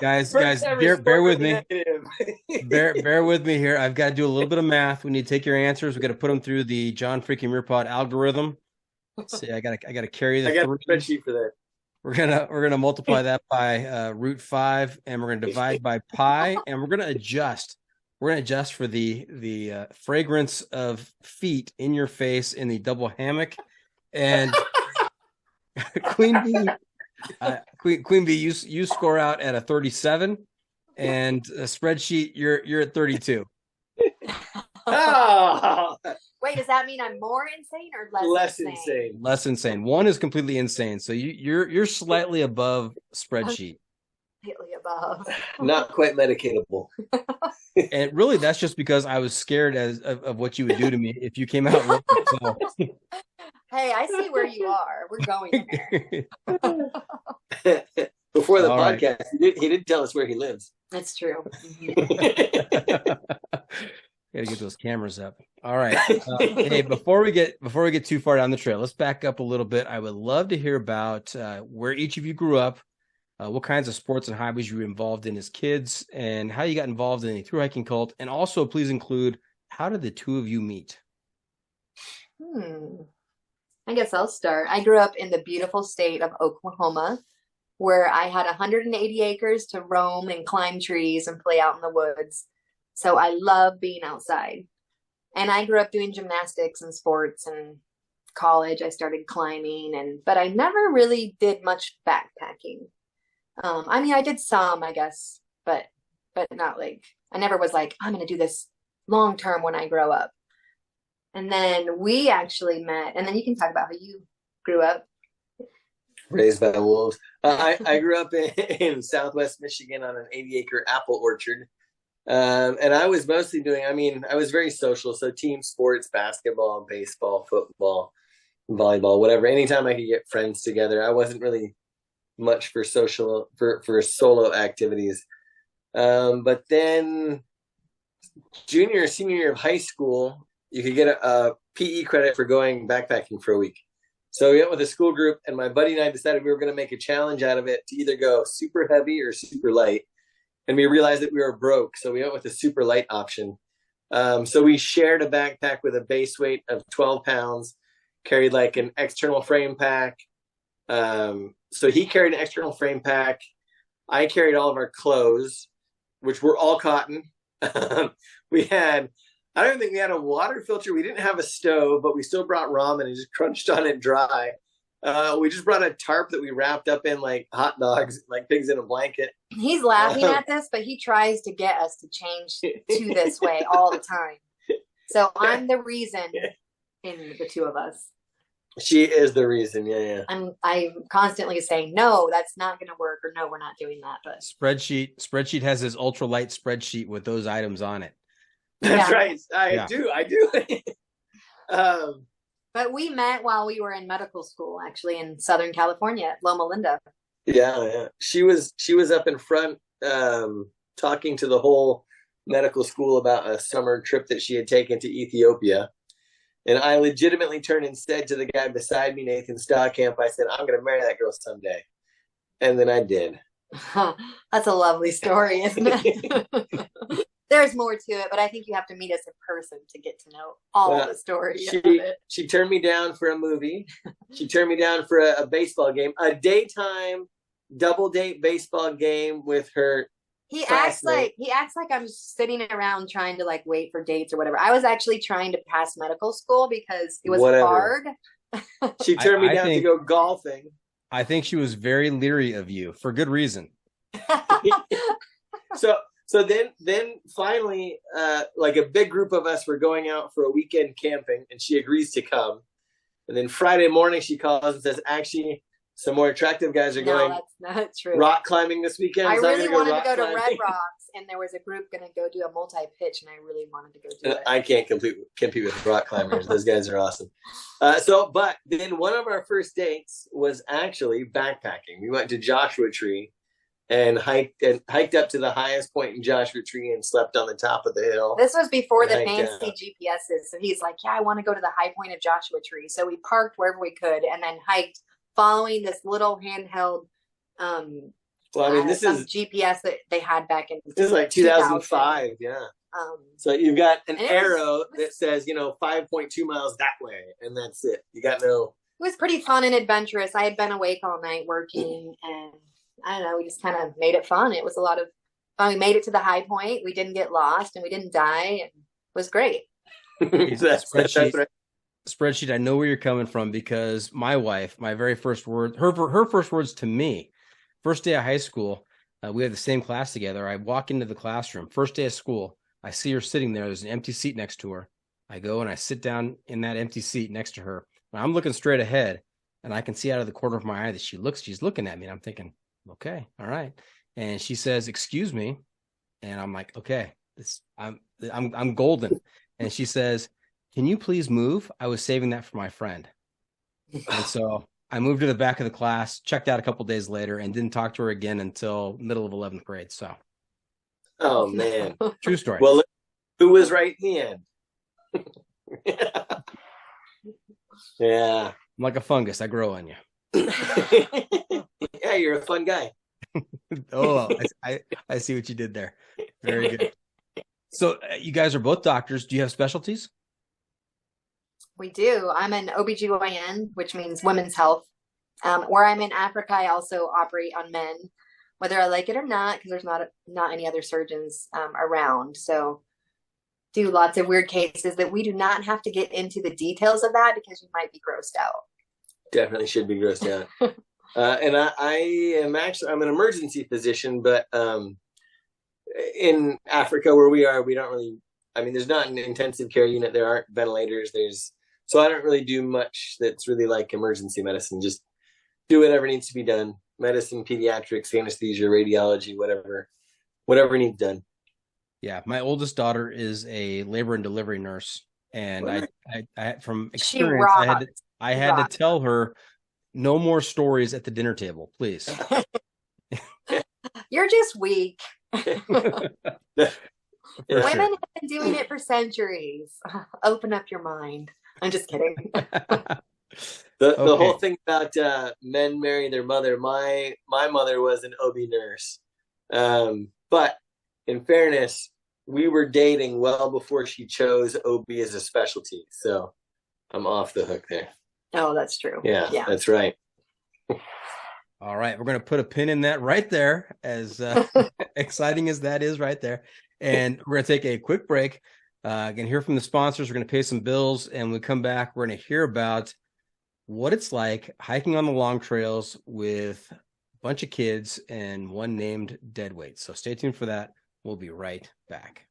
Guys,
First ever
bear
sport
with me.
negative.
Bear with me here. I've got to do a little bit of math. We need to take your answers. We got to put them through the John freaking Muirpod algorithm. Let's see, I got to carry the
I got a spreadsheet for that.
We're gonna multiply that by root 5, and we're gonna divide by pi, and we're gonna adjust. We're gonna adjust for the fragrance of feet in your face in the double hammock. And Queen Bee, you score out at a 37, and a spreadsheet you're at 32.
Oh,
Wait, does that mean I'm more insane or
less insane?
Less insane. One is completely insane. So you're slightly above spreadsheet.
Slightly above.
Not quite medicatable.
And really, that's just because I was scared of what you would do to me if you came out. So.
Hey, I see where you are. We're going there.
Before the
All
podcast, right. He did tell us where he lives.
That's true.
Gotta get those cameras up. All right. Hey, before we get too far down the trail, let's back up a little bit. I would love to hear about where each of you grew up, what kinds of sports and hobbies you were involved in as kids, and how you got involved in a thru hiking cult. And also, please include, how did the two of you meet?
I guess I'll start. I grew up in the beautiful state of Oklahoma, where I had 180 acres to roam and climb trees and play out in the woods. So I love being outside. And I grew up doing gymnastics and sports, and college I started climbing, but I never really did much backpacking. I mean, I did some, I guess, but not like, I never was like, I'm going to do this long term when I grow up. And then we actually met, and then you can talk about how you grew up.
Raised by wolves. I grew up in Southwest Michigan on an 80-acre apple orchard. And I was mostly I was very social. So team sports, basketball, baseball, football, volleyball, whatever. Anytime I could get friends together, I wasn't really much for solo activities. But then junior or senior year of high school, you could get a PE credit for going backpacking for a week. So we went with a school group, and my buddy and I decided we were going to make a challenge out of it to either go super heavy or super light. And we realized that we were broke, so we went with the super light option. So we shared a backpack with a base weight of 12 pounds, carried like an external frame pack. So he carried an external frame pack. I carried all of our clothes, which were all cotton. I don't think we had a water filter. We didn't have a stove, but we still brought ramen and just crunched on it dry. We just brought a tarp that we wrapped up in like hot dogs, like pigs in a blanket.
He's laughing at this, but he tries to get us to change to this way all the time. So I'm the reason in the two of us.
She is the reason. Yeah.
I'm constantly saying, no, that's not going to work, or no, we're not doing that. But
Spreadsheet has his ultralight spreadsheet with those items on it.
That's right. I do.
But we met while we were in medical school, actually, in Southern California at Loma Linda.
Yeah. She was up in front talking to the whole medical school about a summer trip that she had taken to Ethiopia. And I legitimately turned and said to the guy beside me, Nathan Stockamp, I said, I'm going to marry that girl someday. And then I did.
That's a lovely story, isn't it? There's more to it, but I think you have to meet us in person to get to know all the story of it.
She turned me down for a movie. She turned me down for a baseball game, a daytime double date baseball game with her.
He acts like I'm sitting around trying to like wait for dates or whatever. I was actually trying to pass medical school because it was hard.
She turned me down to go golfing.
I think she was very leery of you for good reason.
So then finally, like a big group of us were going out for a weekend camping, and she agrees to come. And then Friday morning, she calls and says, actually, some more attractive guys are going
that's not true.
Rock climbing this weekend.
I really wanted to go to Red Rocks, and there was a group going to go do a multi-pitch, and I really wanted to go do it.
I can't compete with rock climbers. Those guys are awesome. But then one of our first dates was actually backpacking. We went to Joshua Tree, and hiked up to the highest point in Joshua Tree and slept on the top of the hill.
This was before the fancy GPSs. So he's like, yeah, I want to go to the high point of Joshua Tree. So we parked wherever we could and then hiked following this little handheld
well, I mean, this is
GPS that they had back in.
This is like 2005, yeah. So you've got an arrow that says, 5.2 miles that way, and that's it. You got no.
It was pretty fun and adventurous. I had been awake all night working, and I don't know, we just kind of made it fun. It was a lot of fun. We made it to the high point. We didn't get lost, and we didn't die, and it was great.
That's right.
Spreadsheet, I know where you're coming from, because my wife, my very first word, her first words to me, first day of high school, we had the same class together. I walk into the classroom, first day of school. I see her sitting there. There's an empty seat next to her. I go and I sit down in that empty seat next to her. I'm looking straight ahead, and I can see out of the corner of my eye that she's looking at me. And I'm thinking, okay, all right. And she says, "Excuse me," and I'm like, okay, I'm golden. And she says, "Can you please move? I was saving that for my friend." And so I moved to the back of the class, checked out a couple days later, and didn't talk to her again until middle of 11th grade. So.
Oh, man.
True story.
Well, look, who was right in the end? Yeah.
I'm like a fungus. I grow on you.
Yeah, you're a fun guy.
Oh, I see what you did there. Very good. So you guys are both doctors. Do you have specialties?
We do. I'm an OBGYN, which means women's health. Where I'm in Africa, I also operate on men, whether I like it or not, because there's not any other surgeons around. So do lots of weird cases that we do not have to get into the details of that because you might be grossed out.
Definitely should be grossed out. And I'm an emergency physician, but in Africa where we are, we don't really, there's not an intensive care unit. There aren't ventilators. So I don't really do much that's really like emergency medicine. Just do whatever needs to be done. Medicine, pediatrics, anesthesia, radiology, whatever needs done.
Yeah, my oldest daughter is a labor and delivery nurse, and I from experience, I had to tell her no more stories at the dinner table, please.
You're just weak. Women
Sure.
have been doing it for centuries. Open up your mind. I'm just kidding.
The whole thing about men marry their mother. My mother was an OB nurse, but in fairness, we were dating well before she chose OB as a specialty. So I'm off the hook there.
Oh, that's true.
Yeah. That's right.
All right, we're going to put a pin in that right there, as exciting as that is right there. And we're going to take a quick break. Going to hear from the sponsors. We're going to pay some bills. And when we come back, we're going to hear about what it's like hiking on the long trails with a bunch of kids and one named Deadweight. So stay tuned for that. We'll be right back.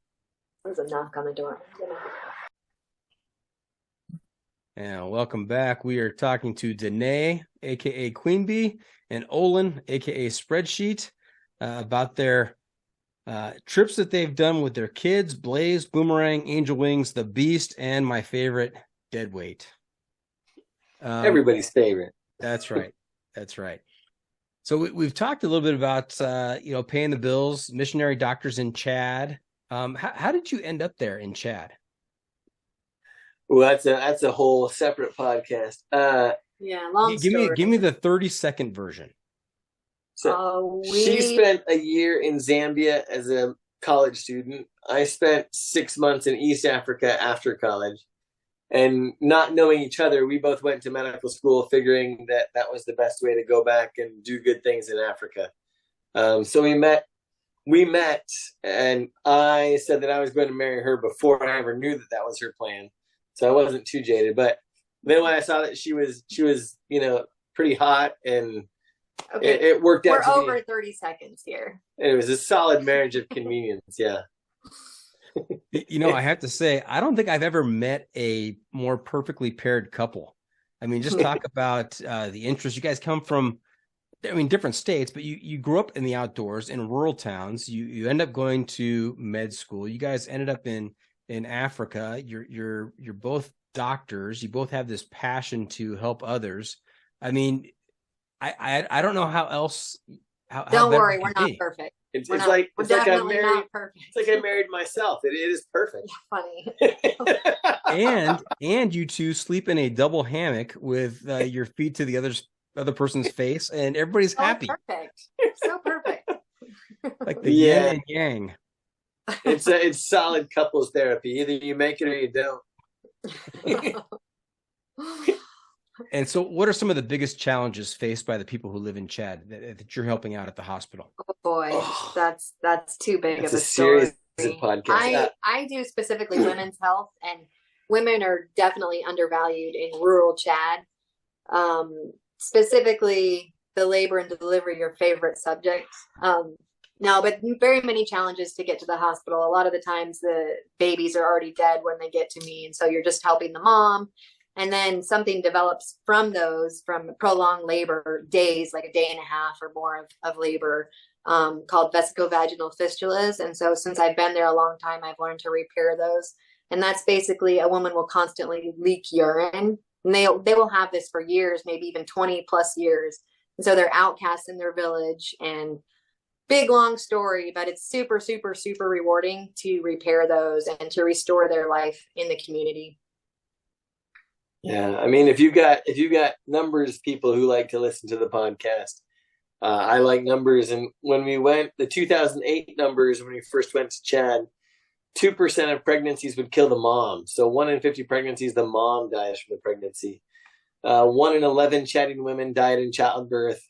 There's a knock on the door.
And welcome back. We are talking to Danae, a.k.a. Queen Bee, and Olen, a.k.a. Spreadsheet, about their trips that they've done with their kids, Blaze, Boomerang, Angel Wings, The Beast, and my favorite, Deadweight.
Everybody's favorite.
That's right. That's right. So we've talked a little bit about, paying the bills, missionary doctors in Chad. How did you end up there in Chad?
Well, that's a whole separate podcast.
Long story.
Give me the 30-second version.
So she spent a year in Zambia as a college student. I spent 6 months in East Africa after college. And not knowing each other, we both went to medical school figuring that was the best way to go back and do good things in Africa. So we met, and I said that I was going to marry her before I ever knew that was her plan. So I wasn't too jaded. But then when I saw that she was pretty hot, and it worked out.
We're over 30 seconds here.
It was a solid marriage of convenience. Yeah.
I have to say, I don't think I've ever met a more perfectly paired couple. Just talk about the interests. You guys come from, different states, but you grew up in the outdoors in rural towns. You end up going to med school. You guys ended up in Africa. You're both doctors. You both have this passion to help others. I don't know how else How
Don't
better
worry,
could
we're
it
not
be?
perfect.
It's
We're
like I'm married.
not perfect.
It's like I married myself. It is perfect.
Funny.
And you two sleep in a double hammock with your feet to the other person's face, and everybody's happy.
Perfect. So perfect.
Like the yin and yang.
It's solid couples therapy. Either you make it or you don't.
And so, what are some of the biggest challenges faced by the people who live in Chad that you're helping out at the hospital?
Oh boy, that's too big of a
series
story.
of podcasts.
I do specifically women's health, and women are definitely undervalued in rural Chad. Specifically, the labor and delivery, your favorite subject. No, but very many challenges to get to the hospital. A lot of the times the babies are already dead when they get to me. And so you're just helping the mom. And then something develops from prolonged labor days, like a day and a half or more of labor, called vesicovaginal fistulas. And so since I've been there a long time, I've learned to repair those. And that's basically a woman will constantly leak urine. And they will have this for years, maybe even 20 plus years. And so they're outcasts in their village, and big long story, but it's super, super, super rewarding to repair those and to restore their life in the community.
Yeah, I mean, if you got numbers, people who like to listen to the podcast, I like numbers. And when we went, the 2008 numbers, when we first went to Chad, 2% of pregnancies would kill the mom. So 1 in 50 pregnancies, the mom dies from the pregnancy. 1 in 11 Chadian women died in childbirth.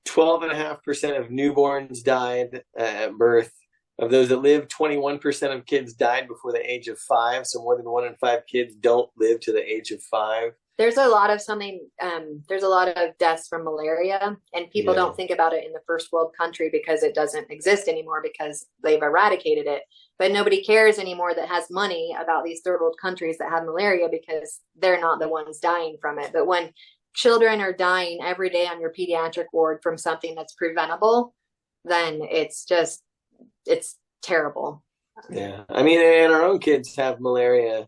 12.5% of newborns died at birth. Of those that lived, 21% of kids died before the age of 5. So more than 1 in 5 kids don't live to the age of 5.
There's a lot of deaths from malaria, and people don't think about it in the first world country because it doesn't exist anymore because they've eradicated it. But nobody cares anymore that has money about these third world countries that have malaria because they're not the ones dying from it. But when children are dying every day on your pediatric ward from something that's preventable, then it's terrible.
Yeah. I mean, and our own kids have malaria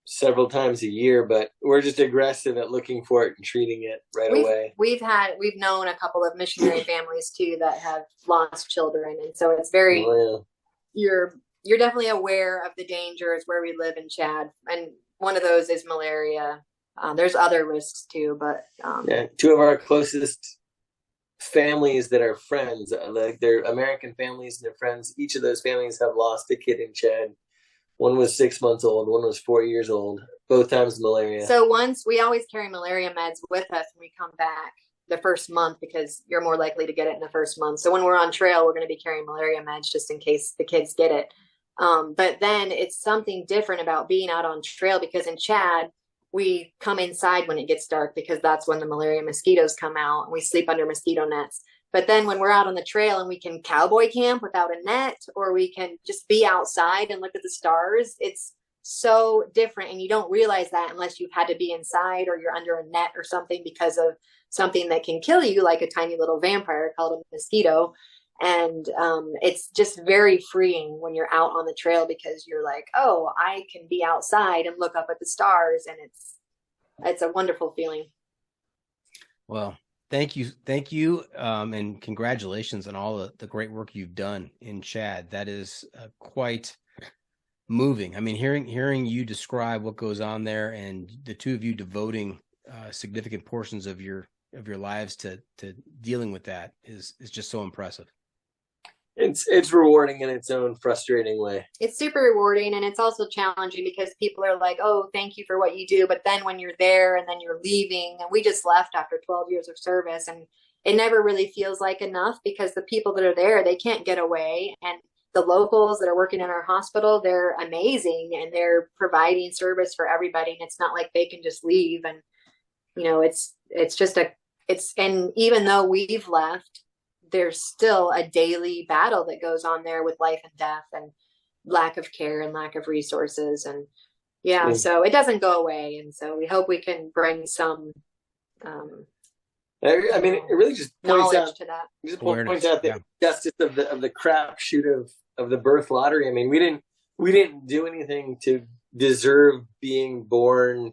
several times a year, but we're just aggressive at looking for it and treating it away.
We've known a couple of missionary families too that have lost children. And so it's very, you're definitely aware of the dangers where we live in Chad. And one of those is malaria. There's other risks too, but
2 of our closest families that are friends, like they're American families and they're friends. Each of those families have lost a kid in Chad. One was 6 months old, one was 4 years old. Both times malaria.
So we always carry malaria meds with us when we come back the first month because you're more likely to get it in the first month. So when we're on trail, we're going to be carrying malaria meds just in case the kids get it. But then it's something different about being out on trail because in Chad, we come inside when it gets dark because that's when the malaria mosquitoes come out, and we sleep under mosquito nets. But then when we're out on the trail and we can cowboy camp without a net, or we can just be outside and look at the stars, it's so different. And you don't realize that unless you've had to be inside or you're under a net or something because of something that can kill you, like a tiny little vampire called a mosquito. And it's just very freeing when you're out on the trail because you're like, oh, I can be outside and look up at the stars. And it's a wonderful feeling.
Well, thank you. And congratulations on all the great work you've done in Chad. That is quite moving. I mean, hearing you describe what goes on there and the two of you devoting significant portions of your lives to dealing with that is just so impressive.
It's rewarding in its own frustrating way.
It's super rewarding, and it's also challenging because people are like, oh, thank you for what you do. But then when you're there and then you're leaving, and we just left after 12 years of service, and it never really feels like enough because the people that are there, they can't get away. And the locals that are working in our hospital, they're amazing, and they're providing service for everybody. And it's not like they can just leave. And, and even though we've left, there's still a daily battle that goes on there with life and death and lack of care and lack of resources. And so it doesn't go away. And so we hope we can bring some,
I mean, it really just points out
to that.
Just points out the justice of the crapshoot of the birth lottery. I mean, we didn't do anything to deserve being born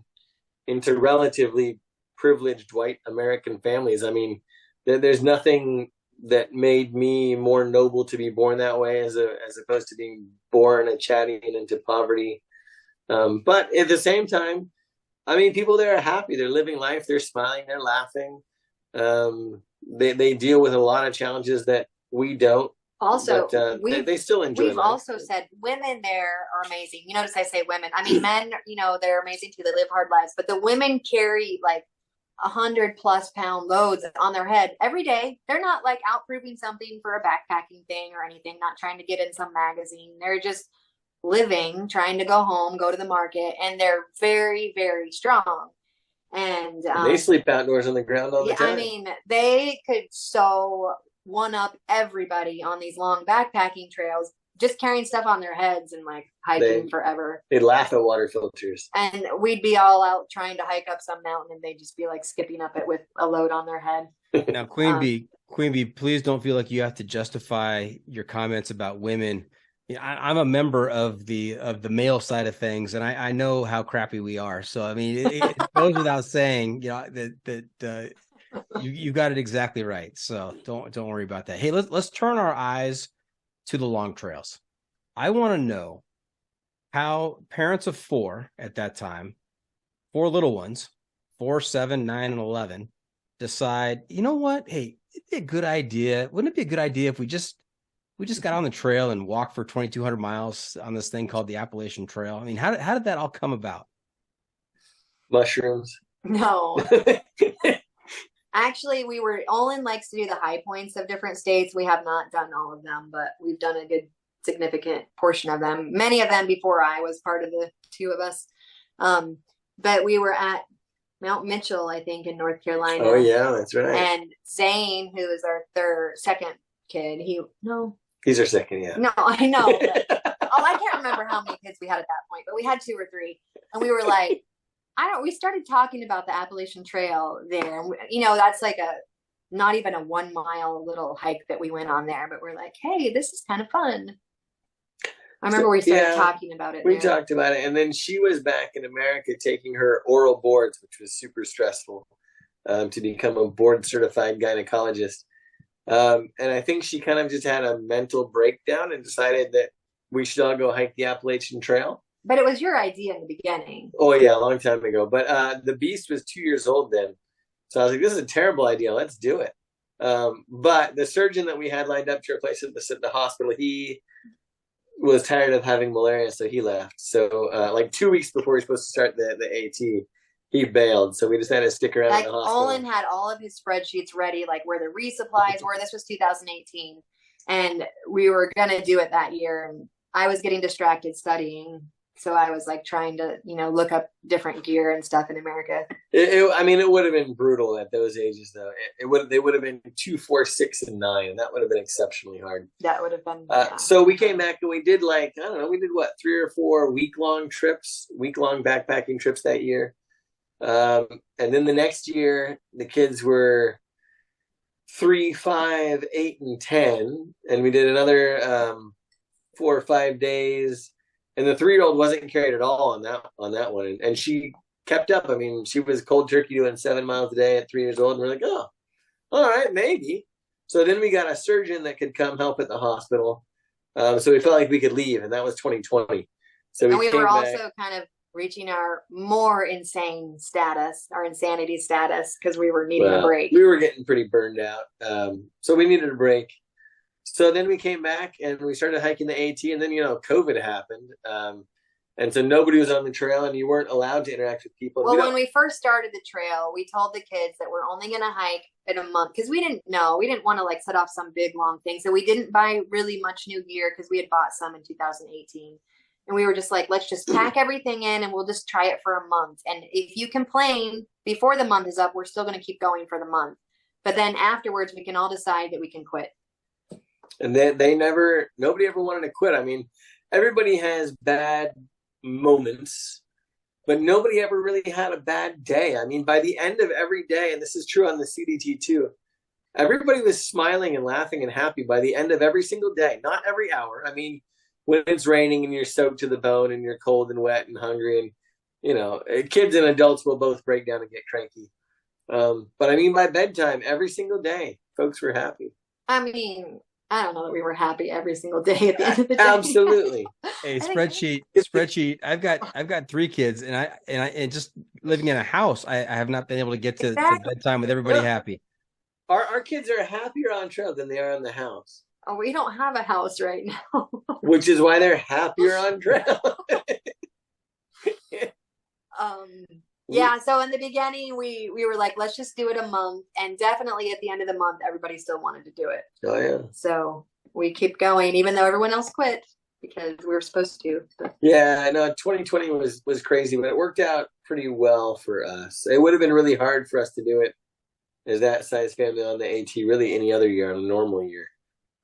into relatively privileged white American families. I mean, there's nothing that made me more noble to be born that way, as opposed to being born a chatty and into poverty. But at the same time, I mean, people there are happy. They're living life. They're smiling. They're laughing. They deal with a lot of challenges that we don't.
Also,
but, they still enjoy
We've
life.
also said women there are amazing. You notice I say women. I mean, men, they're amazing too. They live hard lives. But the women carry like 100+ pound loads on their head every day. They're not like out proving something for a backpacking thing or anything, not trying to get in some magazine. They're just living, trying to go home, go to the market, and they're very, very strong. And
they sleep outdoors on the ground all the time.
I mean, they could so one up everybody on these long backpacking trails, just carrying stuff on their heads and like hiking forever.
They'd laugh at water filters.
And we'd be all out trying to hike up some mountain, and they'd just be like skipping up it with a load on their head.
Now, Queen Bee, please don't feel like you have to justify your comments about women. I'm a member of the male side of things, and I know how crappy we are. So I mean, it goes without saying, that you got it exactly right. So don't worry about that. Hey, let's turn our eyes to the long trails. I want to know how parents of 4 at that time, 4 little ones, 4, 7, 9, and 11, decide, you know what? Hey, it'd be a good idea. Wouldn't it be a good idea if we just got on the trail and walked for 2,200 miles on this thing called the Appalachian Trail? I mean, how did that all come about?
Mushrooms.
No. Actually, Olen likes to do the high points of different states. We have not done all of them, but we've done a good significant portion of them. Many of them before I was part of the 2 of us. But we were at Mount Mitchell, I think, in North Carolina.
Oh yeah, that's right.
And Zane, who is our second kid,
he's our second, yeah.
No, I know. But, I can't remember how many kids we had at that point, but we had 2 or 3, and we were like, we started talking about the Appalachian Trail there. That's like not even a 1 mile little hike that we went on there, but we're like, hey, this is kind of fun. I remember we started talking about it.
We talked about it. And then she was back in America taking her oral boards, which was super stressful, to become a board certified gynecologist. And I think she kind of just had a mental breakdown and decided that we should all go hike the Appalachian Trail.
But it was your idea in the beginning.
Oh, yeah, a long time ago. But the beast was 2 years old then. So I was like, this is a terrible idea. Let's do it. But the surgeon that we had lined up to replace him at the hospital, he was tired of having malaria, so he left. So like 2 weeks before we were supposed to start the AT, he bailed. So we just had to stick around at the hospital.
Olen had all of his spreadsheets ready, like where the resupplies were. This was 2018. And we were going to do it that year. And I was getting distracted studying. So I was like trying to, look up different gear and stuff in America.
It would have been brutal at those ages, though. They would have been 2, 4, 6, and 9, and that would have been exceptionally hard.
That would have been.
So we came back and we did we did 3 or 4 week-long backpacking trips that year. And then the next year, the kids were 3, 5, 8, and 10, and we did another 4 or 5 days. And the 3-year-old wasn't carried at all on that one. And she kept up. I mean, she was cold turkey doing 7 miles a day at 3 years old. And we're like, oh, all right, maybe. So then we got a surgeon that could come help at the hospital. So we felt like we could leave. And that was 2020. So we
were also kind of reaching our more insane status, our insanity status, because we were needing a break.
We were getting pretty burned out. So we needed a break. So then we came back and we started hiking the AT, and then, COVID happened. And so nobody was on the trail and you weren't allowed to interact with people.
Well, when we first started the trail, we told the kids that we're only going to hike in a month because we didn't want to set off some big long thing. So we didn't buy really much new gear because we had bought some in 2018. And we were just like, let's just pack everything in and we'll just try it for a month. And if you complain before the month is up, we're still going to keep going for the month. But then afterwards, we can all decide that we can quit.
And nobody ever wanted to quit. I mean, everybody has bad moments, but nobody ever really had a bad day. I mean, by the end of every day, and this is true on the CDT too, everybody was smiling and laughing and happy by the end of every single day, not every hour. I mean, when it's raining and you're soaked to the bone and you're cold and wet and hungry and, kids and adults will both break down and get cranky. But I mean, by bedtime, every single day, folks were happy.
I mean, I don't know that we were happy every single day at the end of the day.
Absolutely.
Hey, spreadsheet. I've got 3 kids, and just living in a house, I have not been able to get to
Exactly.
bedtime with everybody happy.
Our kids are happier on trail than they are in the house,
Oh, we don't have a house right now.
which is why they're happier on trail.
Yeah, so in the beginning we were like, let's just do it a month, and definitely at the end of the month everybody still wanted to do it.
Oh yeah.
So we keep going even though everyone else quit because we were supposed to. But
Yeah, no, 2020 was crazy, but it worked out pretty well for us. It would have been really hard for us to do it as that size family on the AT really any other year, on a normal year.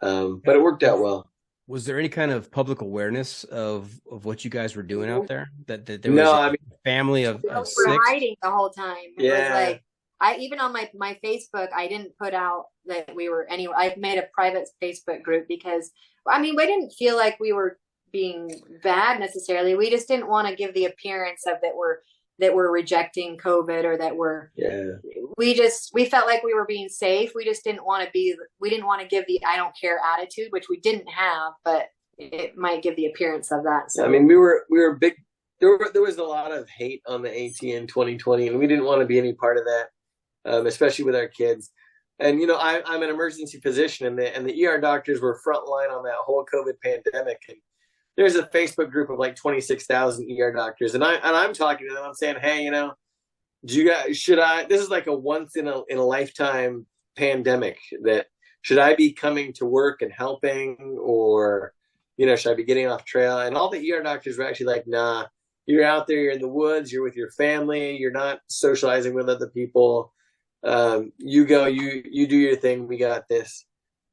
But it worked out well.
Was there any kind of public awareness of what you guys were doing out there? That there
No,
was
I
a
mean,
family of
we were
6?
hiding the whole time. It was
Yeah.
like I even on my Facebook I didn't put out that we were anyway. I made a private Facebook group because I mean we didn't feel like we were being bad necessarily. We just didn't want to give the appearance of that we're rejecting COVID or that we felt like we were being safe. We just didn't want to give the I don't care attitude, which we didn't have, but it might give the appearance of that. So
I mean, we were big. There was a lot of hate on the AT in 2020, and we didn't want to be any part of that, especially with our kids. And I'm an emergency physician, and the ER doctors were frontline on that whole COVID pandemic. And there's a Facebook group of like 26,000 ER doctors, and I'm talking to them. I'm saying, hey, do you guys this is like a once in a lifetime pandemic. That should I be coming to work and helping, or should I be getting off trail? And all the ER doctors were actually like, nah, you're out there, you're in the woods, you're with your family, you're not socializing with other people. You go, you do your thing. We got this.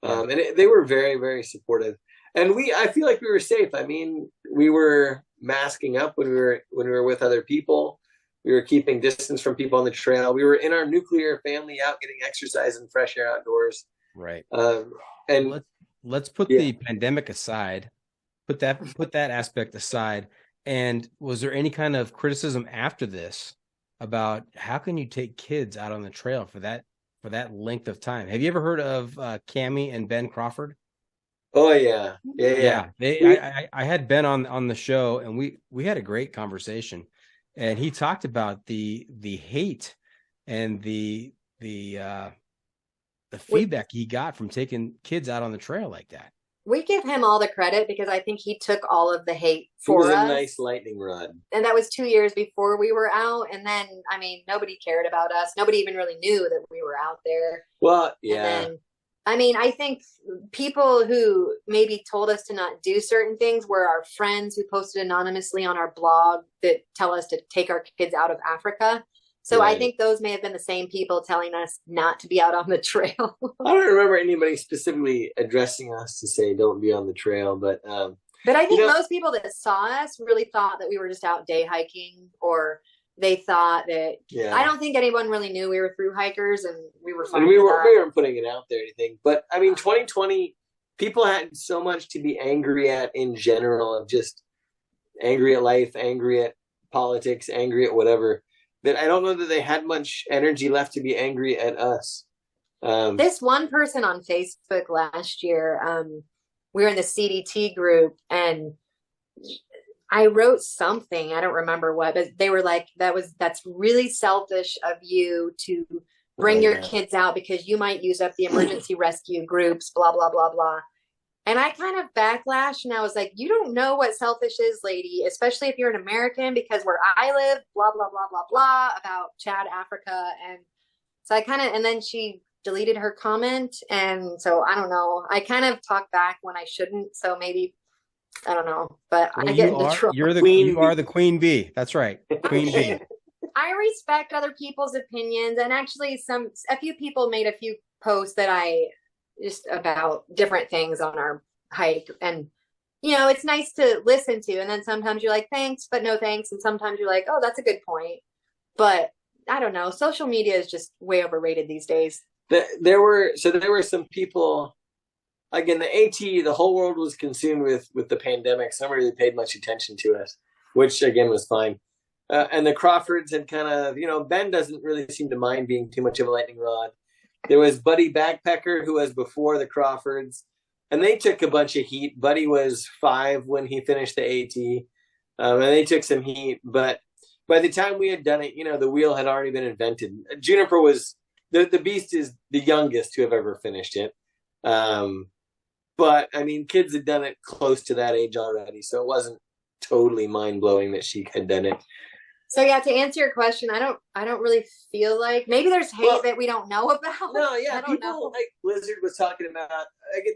And they were very, very supportive. And I feel like we were safe. I mean, we were masking up when we were with other people. We were keeping distance from people on the trail. We were in our nuclear family out getting exercise and fresh air outdoors.
Right.
And
let's put the pandemic aside. Put that aspect aside. And was there any kind of criticism after this about how can you take kids out on the trail for that length of time? Have you ever heard of Cammie and Ben Crawford?
Oh yeah.
I had Ben on the show, and we had a great conversation, and he talked about the hate and the feedback he got from taking kids out on the trail like that.
we give him all the credit because I think he took all of the hate for us.
It was a nice lightning rod.
And that was 2 years before we were out. And then, I mean, nobody cared about us. Nobody even really knew that we were out there.
Well, yeah.
And then, I mean, I think people who maybe told us to not do certain things were our friends who posted anonymously on our blog that tell us to take our kids out of Africa. So right. I think those may have been the same people telling us not to be out on the trail.
I don't remember anybody specifically addressing us to say don't be on the trail, but
I think most people that saw us really thought that we were just out day hiking, or they thought that I don't think anyone really knew we were through hikers, and we were fine.
And we weren't putting it out there or anything. But I mean, 2020, people had so much to be angry at in general, of just angry at life, angry at politics, angry at whatever, that I don't know that they had much energy left to be angry at us.
This one person on Facebook last year, we were in the CDT group, and I wrote something, I don't remember what, but they were like, that's really selfish of you to bring your kids out because you might use up the emergency rescue groups, blah, blah, blah, blah. And I kind of backlashed, and I was like, you don't know what selfish is, lady, especially if you're an American, because where I live, blah, blah, blah, blah, blah, about Chad, Africa. And so I kind of, and then she deleted her comment. And so I don't know. I kind of talk back when I shouldn't. So maybe, I don't know, but I get into trouble.
You are the queen bee. That's right. Queen bee.
I respect other people's opinions. And actually a few people made a few posts that just about different things on our hike. And, it's nice to listen to. And then sometimes you're like, thanks, but no thanks. And sometimes you're like, oh, that's a good point. But I don't know. Social media is just way overrated these days.
There were some people, again, the AT, the whole world was consumed with the pandemic. So nobody really paid much attention to us, which again was fine. And the Crawfords had kind of, Ben doesn't really seem to mind being too much of a lightning rod. There was Buddy Backpacker, who was before the Crawfords, and they took a bunch of heat. Buddy was 5 when he finished the AT, and they took some heat. But by the time we had done it, the wheel had already been invented. Juniper was the beast is the youngest to have ever finished it. But I mean, kids had done it close to that age already, so it wasn't totally mind blowing that she had done it.
So yeah, to answer your question, I don't really feel like maybe there's hate that we don't know about.
No, yeah, people like Blizzard was talking about.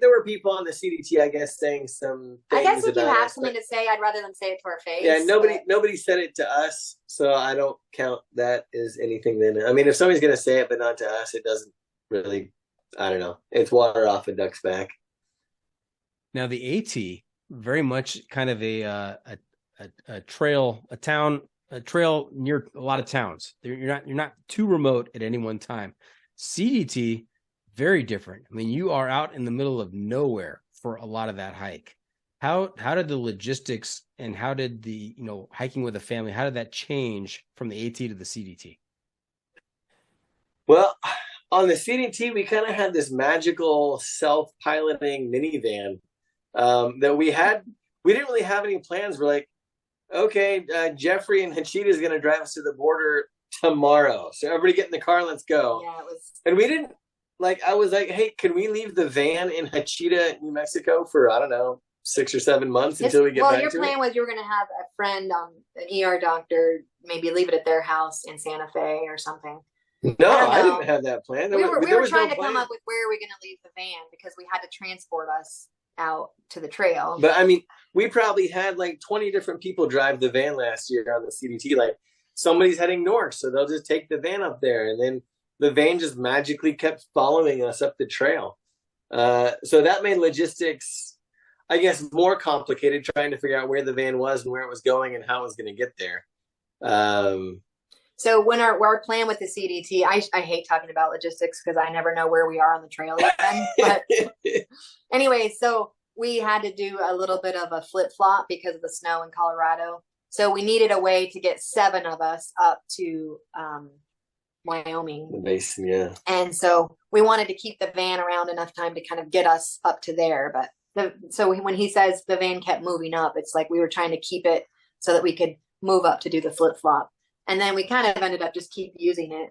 There were people on the CDT, I guess, saying some things.
I guess if you have
us,
something to say, I'd rather them say it to our face.
Yeah, nobody said it to us, so I don't count that as anything. Then I mean, if somebody's gonna say it, but not to us, it doesn't really. I don't know. It's water off a duck's back.
Now the AT, very much kind of a trail, a trail near a lot of towns. You're not too remote at any one time. CDT, very different. I mean, you are out in the middle of nowhere for a lot of that hike. How did the logistics and how did the hiking with a family, how did that change from the AT to the CDT?
Well, on the CDT, we kind of had this magical self-piloting minivan that we had. We didn't really have any plans. We're like, okay, Jeffrey and Hachita is going to drive us to the border tomorrow. So everybody get in the car, let's go.
Yeah, it was.
And we didn't, I was like, hey, can we leave the van in Hachita, New Mexico for, I don't know, 6 or 7 months until we get back to it?
Well, your plan was you were going to have a friend, an ER doctor, maybe leave it at their house in Santa Fe or something.
No, I didn't have that plan.
We were trying to come up with where are we going to leave the van because we had to transport us out to the trail.
But I mean, we probably had 20 different people drive the van last year on the CDT. Somebody's heading north, so they'll just take the van up there, and then the van just magically kept following us up the trail. So that made logistics, I guess, more complicated, trying to figure out where the van was and where it was going and how it was going to get there.
So when our plan with the CDT, I hate talking about logistics because I never know where we are on the trail even. But anyway, so we had to do a little bit of a flip-flop because of the snow in Colorado. So we needed a way to get 7 of us up to Wyoming.
The basin, yeah.
And so we wanted to keep the van around enough time to kind of get us up to there. But so when he says the van kept moving up, it's like we were trying to keep it so that we could move up to do the flip-flop. And then we kind of ended up just keep using it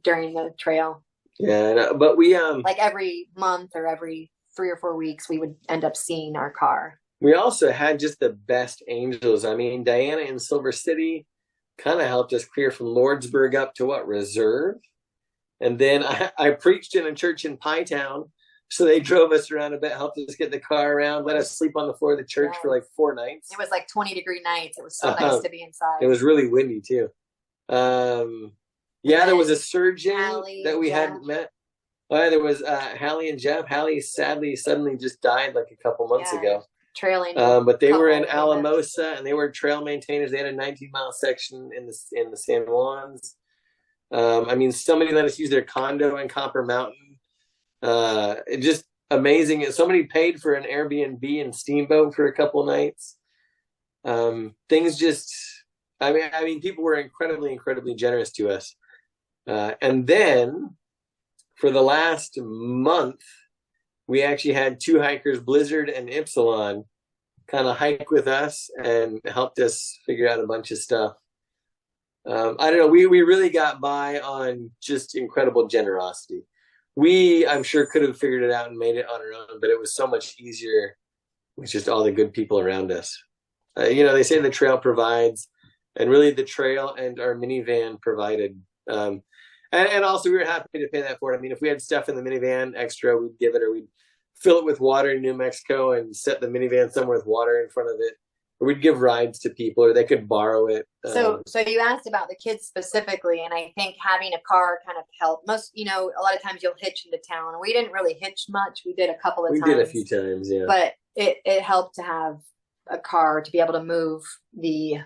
during the trail.
Yeah, but we
every month or every 3 or 4 weeks, we would end up seeing our car.
We also had just the best angels. I mean, Diana in Silver City kind of helped us clear from Lordsburg up to Reserve. And then I preached in a church in Pie Town. So they drove us around a bit, helped us get the car around, let us sleep on the floor of the church for 4 nights.
It was 20-degree nights. It was so nice to be inside.
It was really windy too. There was a surgeon that we hadn't met. There was Hallie and Jeff. Hallie sadly suddenly just died a couple months ago.
Trailing.
But they were in Alamosa and they were trail maintainers. They had a 19-mile section in the San Juans. Somebody let us use their condo in Copper Mountain. Just amazing. Somebody paid for an Airbnb in Steamboat for a couple nights. Things just. I mean, people were incredibly, incredibly generous to us. And then for the last month, we actually had 2 hikers, Blizzard and Ypsilon, kind of hike with us and helped us figure out a bunch of stuff. I don't know. We really got by on just incredible generosity. I'm sure, could have figured it out and made it on our own, but it was so much easier with just all the good people around us. They say the trail provides. And really the trail and our minivan provided. And also we were happy to pay that for it. I mean, if we had stuff in the minivan extra, we'd give it, or we'd fill it with water in New Mexico and set the minivan somewhere with water in front of it. Or we'd give rides to people, or they could borrow it.
So you asked about the kids specifically, and I think having a car kind of helped. A lot of times you'll hitch into town. We didn't really hitch much. We did a couple of times.
We did a few times, yeah.
But it helped to have a car to be able to move the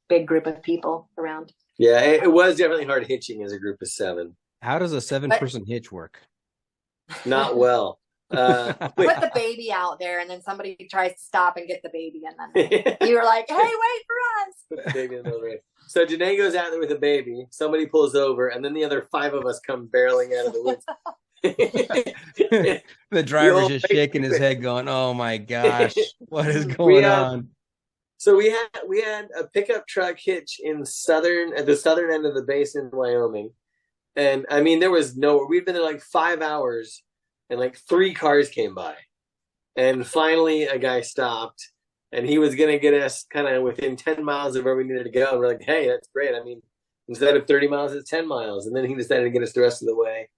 big group of people around.
Yeah, it was definitely hard hitching as a group of 7.
How does a 7-person hitch work?
Not well.
Put the baby out there, and then somebody tries to stop and get the baby, and then you were like, "Hey, wait for us!"
Put the baby in the middle of the road. So Danae goes out there with a baby. Somebody pulls over, and then the other 5 of us come barreling out of the woods.
The driver's just shaking his head going, oh my gosh, what is going on?
So we had a pickup truck hitch at the southern end of the basin in Wyoming. And I mean, we'd been there like 5 hours and like 3 cars came by. And finally a guy stopped and he was going to get us kind of within 10 miles of where we needed to go. And we're like, hey, that's great. I mean, instead of 30 miles, it's 10 miles. And then he decided to get us the rest of the way.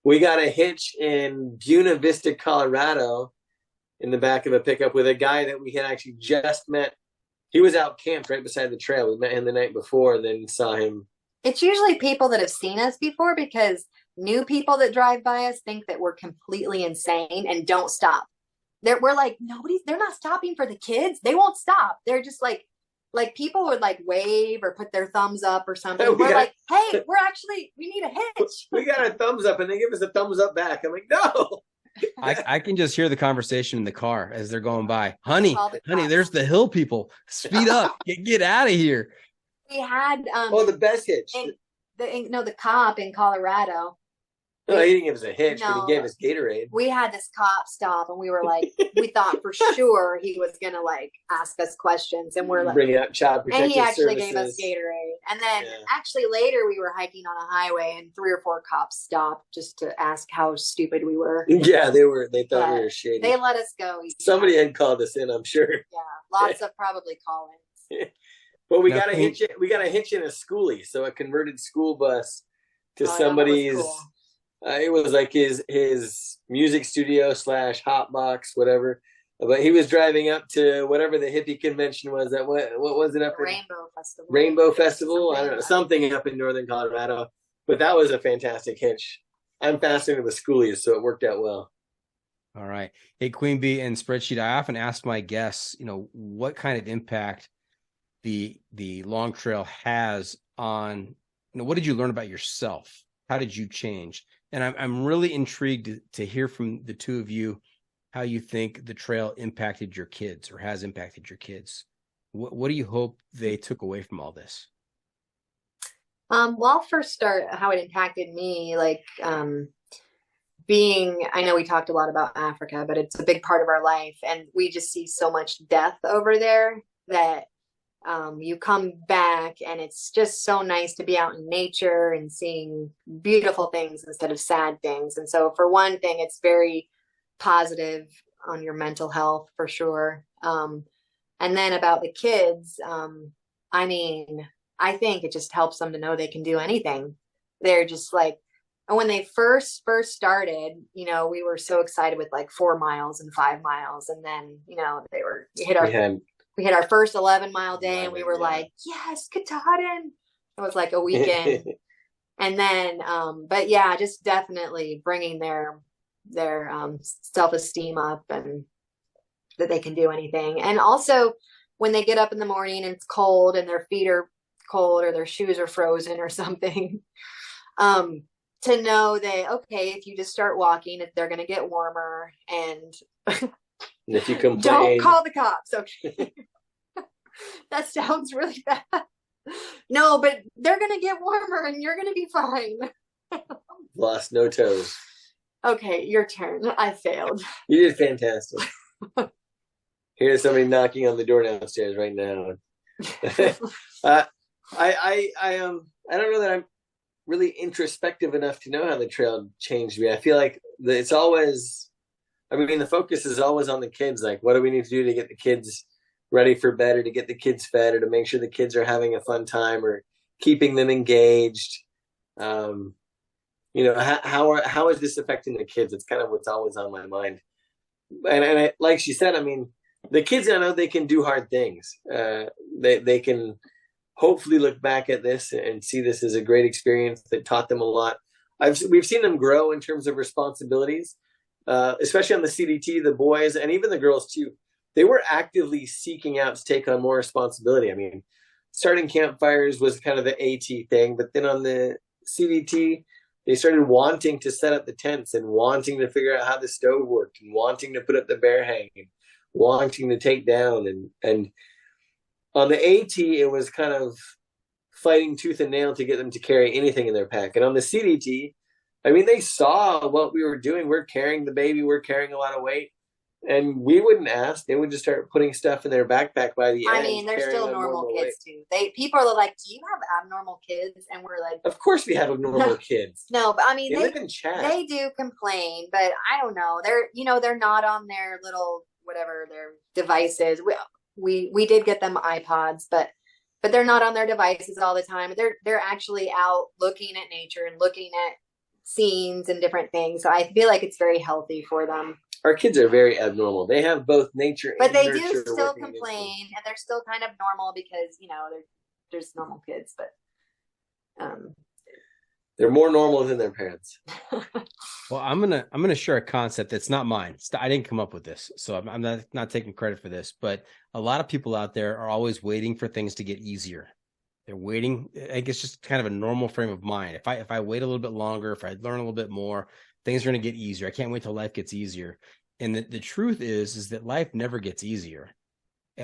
We got a hitch in Buena Vista, Colorado in the back of a pickup with a guy that we had actually just met. He was out camped right beside the trail. We met him the night before and then saw him. It's
usually people that have seen us before because new people that drive by us think that we're completely insane and don't stop. We're like, they're not stopping for the kids. They won't stop. They're just like people would like wave or put their thumbs up or something. We're like, hey, we need a hitch.
We got a thumbs up and they give us a thumbs up back. I'm like, no.
I can just hear the conversation in the car as they're going by. Honey, there's the hill people. Speed up. Get out of here.
We had
the best hitch.
The cop in Colorado.
No, he didn't give us a hitch, but he gave us Gatorade.
We had this cop stop, and we were like, we thought for sure he was gonna like ask us questions, and we're like,
bring out Child Protective
and he actually
Services.
gave us Gatorade. And then actually later we were hiking on a highway, and 3 or 4 cops stopped just to ask how stupid we were.
Yeah, they thought we were shady.
They let us go.
Somebody had called us in, I'm sure.
Yeah, lots of probably call-ins.
Well, we got a hitch. We got a hitch in a schoolie, so a converted school bus to somebody's. Cool. It was like his music studio / hot box, whatever. But he was driving up to whatever the hippie convention was. What was it up in Rainbow Festival? I don't know, something up in northern Colorado. But that was a fantastic hitch. I'm fascinated with schoolies, so it worked out well.
All right. Hey, Queen Bee and Spreadsheet, I often ask my guests, what kind of impact the long trail has on, what did you learn about yourself? How did you change? And I'm really intrigued to hear from the two of you how you think the trail impacted your kids or has impacted your kids. What do you hope they took away from all this?
Well, I'll first start how it impacted me, I know we talked a lot about Africa, but it's a big part of our life. And we just see so much death over there that you come back and it's just so nice to be out in nature and seeing beautiful things instead of sad things. And so for one thing, it's very positive on your mental health for sure. And then about the kids, I think it just helps them to know they can do anything. They're just like, and when they first started, we were so excited with like 4 miles and 5 miles. And then, we hit our first 11-mile day and we were like, yes, Katahdin. It was like a weekend. And then, but yeah, just definitely bringing their self-esteem up and that they can do anything. And also when they get up in the morning and it's cold and their feet are cold or their shoes are frozen or something, to know that, if you just start walking, they're going to get warmer and
if you complain,
don't call the cops. Okay. That sounds really bad. No, but they're going to get warmer and you're going to be fine.
Lost no toes.
Okay, your turn. I failed.
You did fantastic. Here's somebody knocking on the door downstairs right now. I don't know that I'm really introspective enough to know how the trail changed me. I feel like it's always, the focus is always on the kids. Like, what do we need to do to get the kids ready for bed or to get the kids fed or to make sure the kids are having a fun time or keeping them engaged? How is this affecting the kids? It's kind of what's always on my mind. And like she said, the kids, I know they can do hard things. They can hopefully look back at this and see this as a great experience that taught them a lot. We've seen them grow in terms of responsibilities, especially on the CDT, the boys and even the girls too. They were actively seeking out to take on more responsibility. Starting campfires was kind of the AT thing, but then on the CDT, they started wanting to set up the tents and wanting to figure out how the stove worked and wanting to put up the bear hang and wanting to take down. And on the AT, it was kind of fighting tooth and nail to get them to carry anything in their pack. And on the CDT, I mean, they saw what we were doing. We're carrying the baby. We're carrying a lot of weight. And we wouldn't ask. They would just start putting stuff in their backpack by the end.
I mean, they're still normal kids too. People are like, "Do you have abnormal kids?" And we're like,
"Of course we have abnormal kids."
No, but I mean,
they live in Chad.
They do complain, but I don't know. They're not on their little whatever their devices. We did get them iPods, but they're not on their devices all the time. They're actually out looking at nature and looking at scenes and different things. So I feel like it's very healthy for them.
Our kids are very abnormal. They have both nature and nurture.
But they do still complain, and they're still kind of normal because, they're just normal kids, but
they're more normal than their parents.
Well, I'm gonna share a concept that's not mine. I didn't come up with this, so I'm not taking credit for this. But a lot of people out there are always waiting for things to get easier. They're waiting. I guess just kind of a normal frame of mind. If I wait a little bit longer, if I learn a little bit more, things are going to get easier. I can't wait till life gets easier. And the truth is that life never gets easier.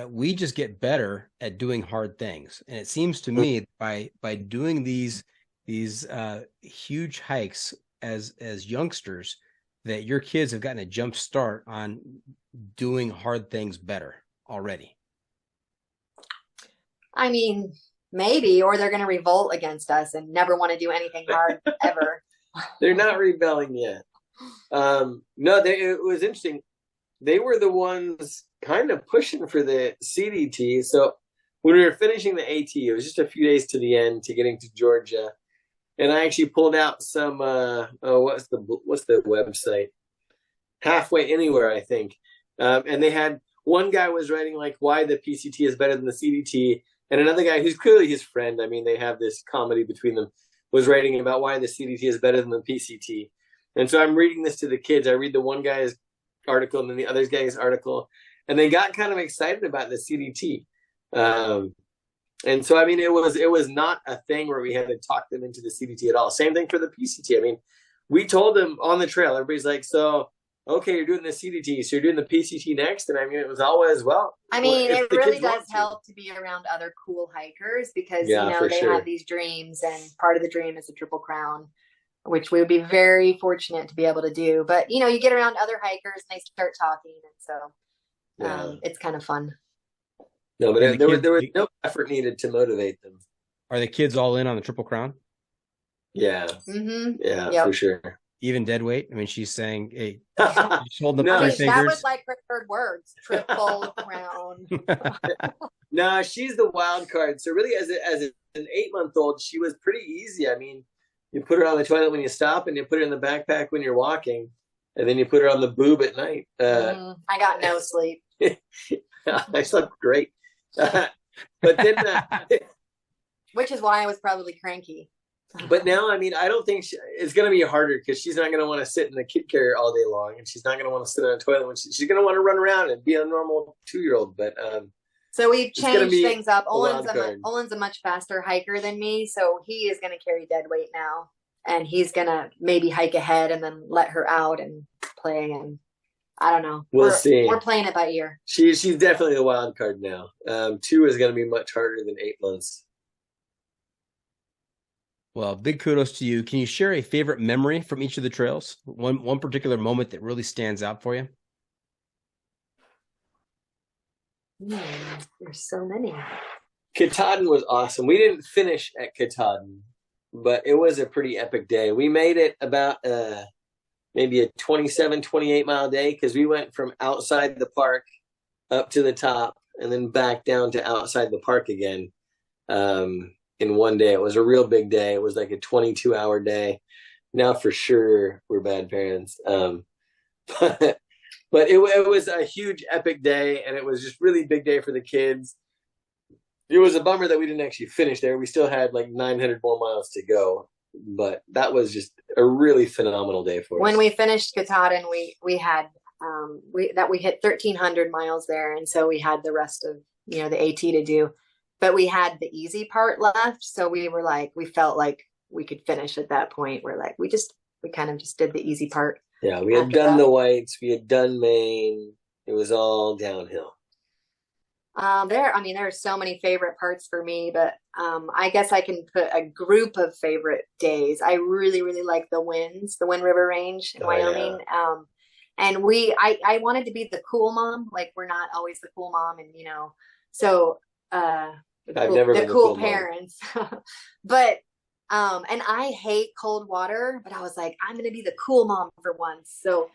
We just get better at doing hard things. And it seems to me by doing these huge hikes as youngsters, that your kids have gotten a jump start on doing hard things better already. I
mean, maybe, or they're going to revolt against us and never want to do anything hard ever.
They're not rebelling yet. No, it was interesting. They were the ones kind of pushing for the CDT. So when we were finishing the AT, it was just a few days to the end to getting to Georgia. And I actually pulled out some, what's the website? Halfway Anywhere, I think. And they had, one guy was writing like why the PCT is better than the CDT. And another guy who's clearly his friend, I mean, they have this comedy between them, was writing about why the CDT is better than the PCT. And so I'm reading this to the kids. I read the one guy's article and then the other guy's article, and they got kind of excited about the CDT. And so, I mean, it was not a thing where we had to talk them into the CDT at all. Same thing for the PCT. I mean, we told them on the trail, everybody's like, so, okay, you're doing the CDT, so you're doing the PCT next. And I mean, it was always, well.
I mean, it really does help to be around other cool hikers because, they have these dreams, and part of the dream is the Triple Crown, which we would be very fortunate to be able to do. But, you get around other hikers and they start talking. And so it's kind of fun.
No, but there was no effort needed to motivate them.
Are the kids all in on the Triple Crown?
Yeah.
Mm-hmm.
Yeah, for sure.
Even dead weight? I mean, she's saying, hey, she's holding up 3 fingers.
That was like her third words, Triple Crown.
No, she's the wild card. So really, as an 8-month-old, she was pretty easy. I mean, you put her on the toilet when you stop, and you put her in the backpack when you're walking, and then you put her on the boob at night.
I got no sleep.
I slept great. But then,
which is why I was probably cranky.
But now, I mean, I don't think it's going to be harder because she's not going to want to sit in the kid carrier all day long, and she's not going to want to sit on a toilet when she's going to want to run around and be a normal 2-year-old. But
so we've changed things up. Olen's a much faster hiker than me, so he is going to carry dead weight now, and he's going to maybe hike ahead and then let her out and play. And I don't know.
We'll see.
We're playing it by ear.
She's definitely the wild card now. 2 is going to be much harder than 8 months.
Well, big kudos to you. Can you share a favorite memory from each of the trails? One particular moment that really stands out for you?
There's so many.
Katahdin was awesome. We didn't finish at Katahdin, but it was a pretty epic day. We made it about maybe a 27, 28-mile day because we went from outside the park up to the top and then back down to outside the park again. In one day. It was a real big day. It was like a 22-hour day. Now for sure we're bad parents. But it was a huge epic day, and it was just really big day for the kids. It was a bummer that we didn't actually finish there. We still had like 900 more miles to go, but that was just a really phenomenal day for us.
When we finished Katahdin, we had we hit 1,300 miles there, and so we had the rest of the AT to do. But we had the easy part left, so we felt like we could finish at that point. We're like, we kind of just did the easy part.
Yeah, we had done the Whites, we had done Maine. It was all downhill.
There are so many favorite parts for me, but I guess I can put a group of favorite days. I really, really like the Wind River Range in Wyoming. Yeah. And I wanted to be the cool mom. Like, we're not always the cool mom, and so the cool parents. But and I hate cold water, but I was like, I'm gonna be the cool mom for once. So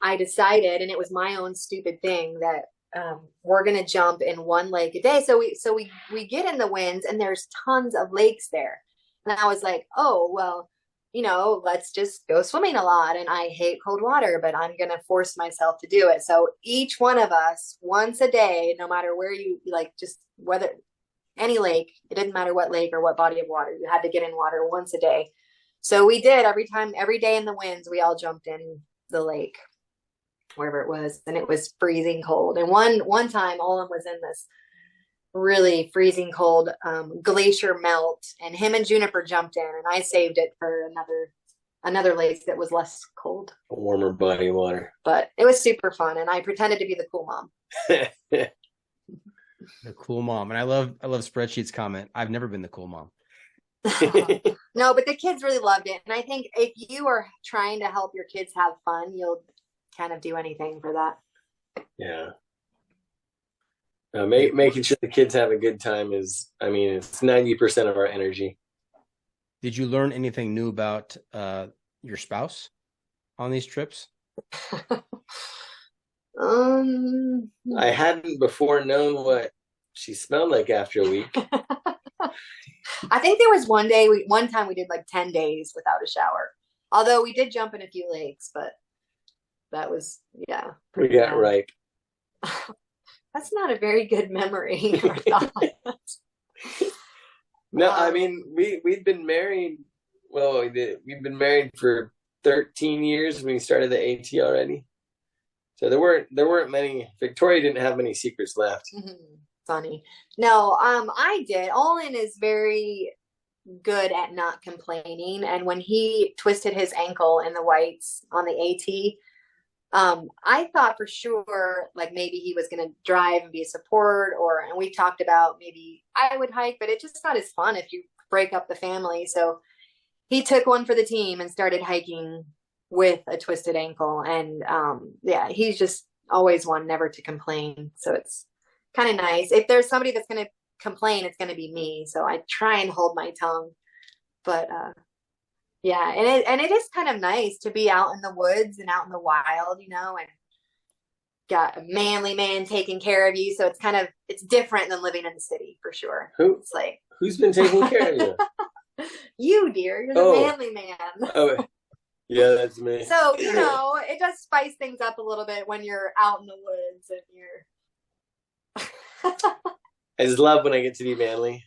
I decided, and it was my own stupid thing, that we're gonna jump in one lake a day. So we get in the Winds, and there's tons of lakes there. And I was like, oh well, let's just go swimming a lot. And I hate cold water, but I'm gonna force myself to do it. So each one of us, once a day, no matter where you like, just whether any lake, it didn't matter what lake or what body of water, you had to get in water once a day. So we did every day in the Winds, we all jumped in the lake, wherever it was, and it was freezing cold. And one time Olen was in this really freezing cold glacier melt, and him and Juniper jumped in, and I saved it for another lake that was less cold,
a warmer body of water.
But it was super fun, and I pretended to be the cool mom.
The cool mom. And I love Spreadsheet's comment. I've never been the cool mom.
No, but the kids really loved it. And I think if you are trying to help your kids have fun, you'll kind of do anything for that.
Yeah. Making sure the kids have a good time it's 90% of our energy.
Did you learn anything new about your spouse on these trips?
I hadn't before known what she smelled like after a week.
I think there was one time we did like 10 days without a shower. Although we did jump in a few lakes, but that was, yeah.
We got right.
That's not a very good memory.
No, we've been married. Well, we've been married for 13 years when we started the AT already. So there weren't many. Victoria didn't have many secrets left.
Mm-hmm. Funny. No, I did. Olen is very good at not complaining, and when he twisted his ankle in the whites on the AT, I thought for sure like maybe he was going to drive and be a support, and we talked about maybe I would hike, but it's just not as fun if you break up the family. So he took one for the team and started hiking with a twisted ankle. And yeah, he's just always one never to complain. So it's kind of nice. If there's somebody that's going to complain, it's going to be me. So I try and hold my tongue. But yeah, and it is kind of nice to be out in the woods and out in the wild, and got a manly man taking care of you. So it's different than living in the city for sure. It's like,
who's been taking care of you?
You, dear. You're the manly man.
Oh, yeah, that's me.
So, it does spice things up a little bit when you're out in the woods and you're...
I just love when I get to be manly.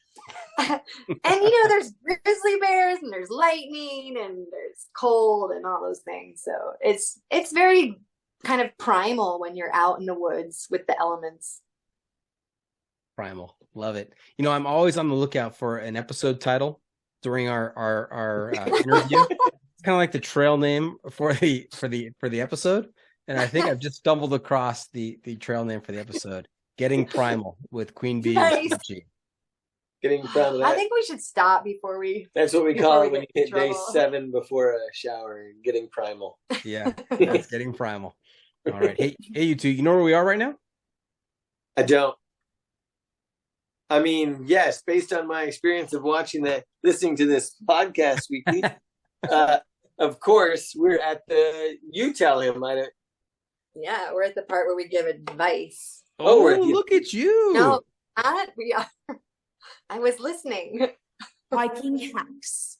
And, there's grizzly bears and there's lightning and there's cold and all those things. So it's very kind of primal when you're out in the woods with the elements.
Primal. Love it. I'm always on the lookout for an episode title during our interview. It's kind of like the trail name for the episode, and I think I've just stumbled across the trail name for the episode: Getting Primal with Queen Bee.
Nice.
Getting Primal.
I think we should stop before we.
That's what we call it when you hit day 7 before a shower. Getting Primal.
Yeah, that's Getting Primal. All right, hey, you two. You know where we are right now?
I don't. Yes, based on my experience of listening to this podcast weekly. Of course, we're at you tell him.
Yeah, we're at the part where we give advice.
Oh, look at you.
No, we are. I was listening.
Hiking hacks.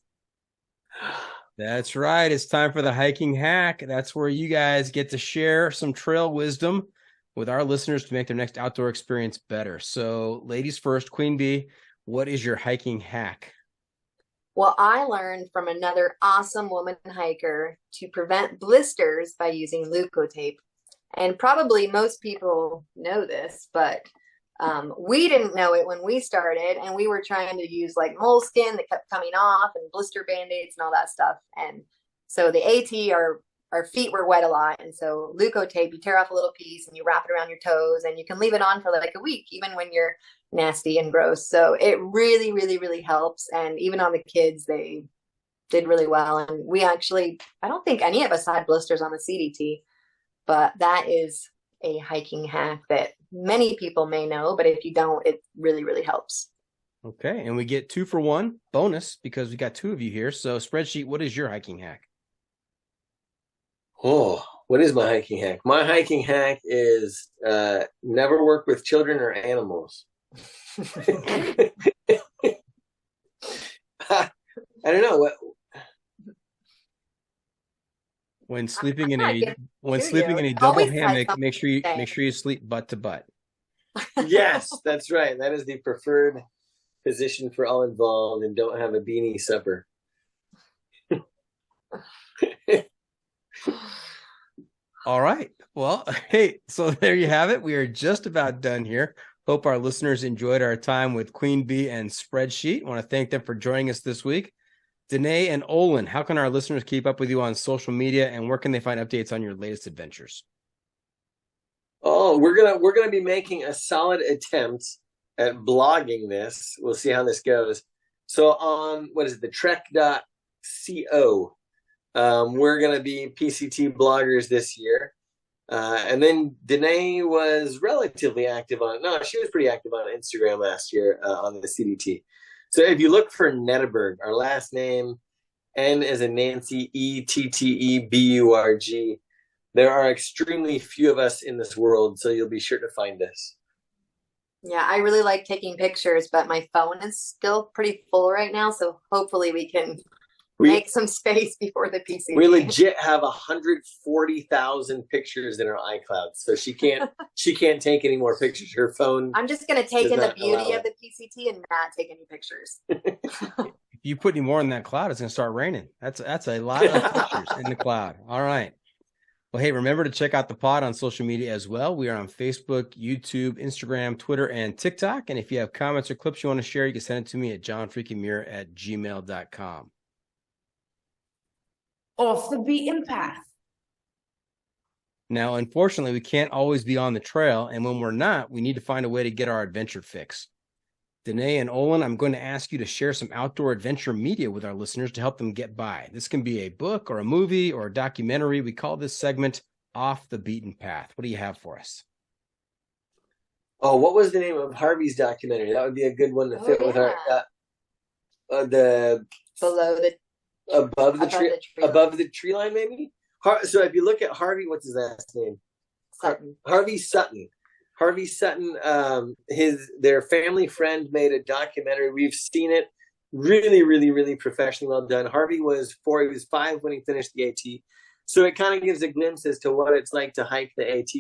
That's right. It's time for the hiking hack. That's where you guys get to share some trail wisdom with our listeners to make their next outdoor experience better. So, ladies first, Queen Bee, what is your hiking hack?
Well, I learned from another awesome woman hiker to prevent blisters by using Leukotape. And probably most people know this, but we didn't know it when we started, and we were trying to use like moleskin that kept coming off and blister band-aids and all that stuff. And so the AT are our feet were wet a lot. And so Leukotape, you tear off a little piece and you wrap it around your toes, and you can leave it on for like a week, even when you're nasty and gross. So it really, really, really helps. And even on the kids, they did really well. And we actually, I don't think any of us had blisters on the CDT, but that is a hiking hack that many people may know, but if you don't, it really, really helps.
Okay, and we get 2 for 1 bonus because we got 2 of you here. So Spreadsheet, what is your hiking hack?
Oh, what is my hiking hack? My hiking hack is never work with children or animals. I don't know what.
When sleeping in a double hammock, make sure you sleep butt to butt.
Yes, that's right. That is the preferred position for all involved, and don't have a beanie supper.
All right. Well, hey, so there you have it. We are just about done here. Hope our listeners enjoyed our time with Queen Bee and Spreadsheet. I want to thank them for joining us this week. Danae and Olen, how can our listeners keep up with you on social media, and where can they find updates on your latest adventures?
Oh, we're gonna be making a solid attempt at blogging this. We'll see how this goes. So on the trek.co, we're gonna be PCT bloggers this year. And then Danae was relatively active on she was pretty active on Instagram last year on the CDT. So if you look for Netteburg, our last name, N as in Nancy, Etteburg, there are extremely few of us in this world, so you'll be sure to find us.
Yeah, I really like taking pictures, but my phone is still pretty full right now, so hopefully we can make some space before the PC.
We legit have 140,000 pictures in our iCloud, so she can't take any more pictures. Her phone.
I'm just gonna take in the beauty of the PCT and not take any pictures.
If you put any more in that cloud, it's gonna start raining. That's a lot of pictures in the cloud. All right. Well, hey, remember to check out the pod on social media as well. We are on Facebook, YouTube, Instagram, Twitter, and TikTok. And if you have comments or clips you want to share, you can send it to me at johnfreakymuir@gmail.com.
Off the beaten path.
Now, unfortunately, we can't always be on the trail. And when we're not, we need to find a way to get our adventure fix. Danae and Olen, I'm going to ask you to share some outdoor adventure media with our listeners to help them get by. This can be a book or a movie or a documentary. We call this segment Off the Beaten Path. What do you have for us?
Oh, what was the name of Harvey's documentary? That would be a good one to fit with our above the tree line, maybe. So if you look at Harvey, what's his last name?
Sutton.
Harvey Sutton. Harvey Sutton, their family friend made a documentary. We've seen it. Really, really, really professionally well done. Harvey was 4. He was 5 when he finished the AT. So it kind of gives a glimpse as to what it's like to hike the AT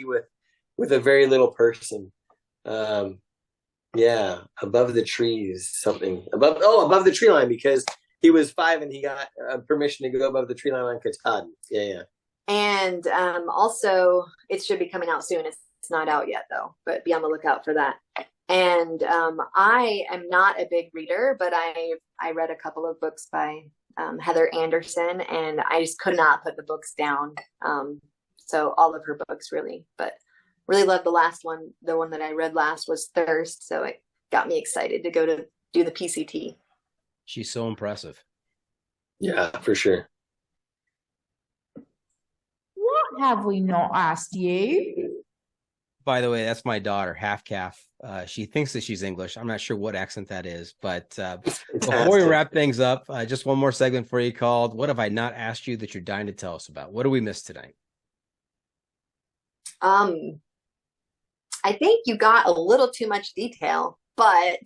with a very little person. Above the trees, something above the tree line, because he was 5 and he got permission to go above the tree line on Katahdin. Yeah.
And also, it should be coming out soon. It's not out yet though, but be on the lookout for that. And I am not a big reader, but I read a couple of books by Heather Anderson, and I just could not put the books down. So all of her books really, but really loved the last one. The one that I read last was Thirst, so it got me excited to go to do the PCT.
She's so impressive.
Yeah, for sure.
What have we not asked you?
By the way, that's my daughter, half calf. She thinks that she's English. I'm not sure what accent that is, but before we wrap things up, just one more segment for you called "What Have I Not Asked You That You're Dying to Tell Us About?" What do we miss tonight?
I think you got a little too much detail, but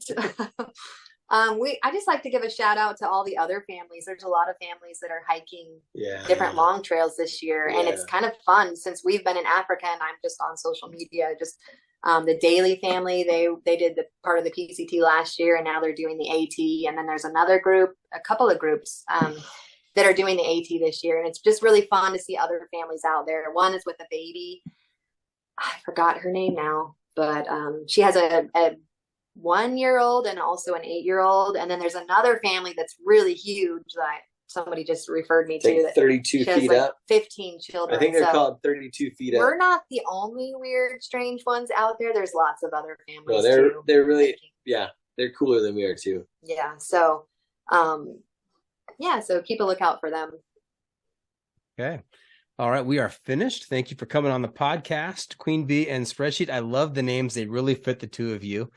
I just like to give a shout out to all the other families. There's a lot of families that are hiking different long trails this year, and it's kind of fun since we've been in Africa and I'm just on social media. Just the Daly family, they did the part of the PCT last year, and now they're doing the AT. And then there's a couple of groups that are doing the AT this year, and it's just really fun to see other families out there. One is with a baby. I forgot her name now, but she has a 1-year-old and also an 8-year-old. And then there's another family that's really huge that somebody just referred me
It's like
to that
32
she has
feet
like
up.
15 children.
I think they're
So
called 32 feet up.
we're not the only weird, strange ones out there. There's lots of other families.
No, they're really
hiking.
yeah, they're cooler than we are too.
Yeah. So so keep a lookout for them.
Okay. All right. We are finished. Thank you for coming on the podcast, Queen Bee and Spreadsheet. I love the names. They really fit the two of you.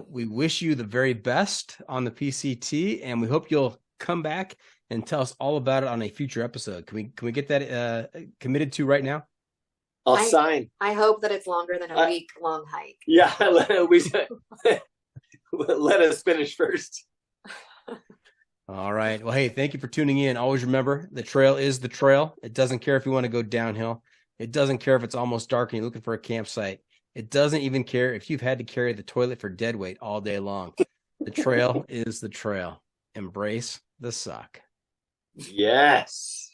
We wish you the very best on the PCT, and we hope you'll come back and tell us all about it on a future episode. Can we get that committed to right now?
I'll sign.
I hope that it's longer than a week long hike.
Yeah, let us finish first.
All right. Well, hey, thank you for tuning in. Always remember, the trail is the trail. It doesn't care if you want to go downhill. It doesn't care if it's almost dark and you're looking for a campsite. It doesn't even care if you've had to carry the toilet for dead weight all day long. The trail is the trail. Embrace the suck.
Yes.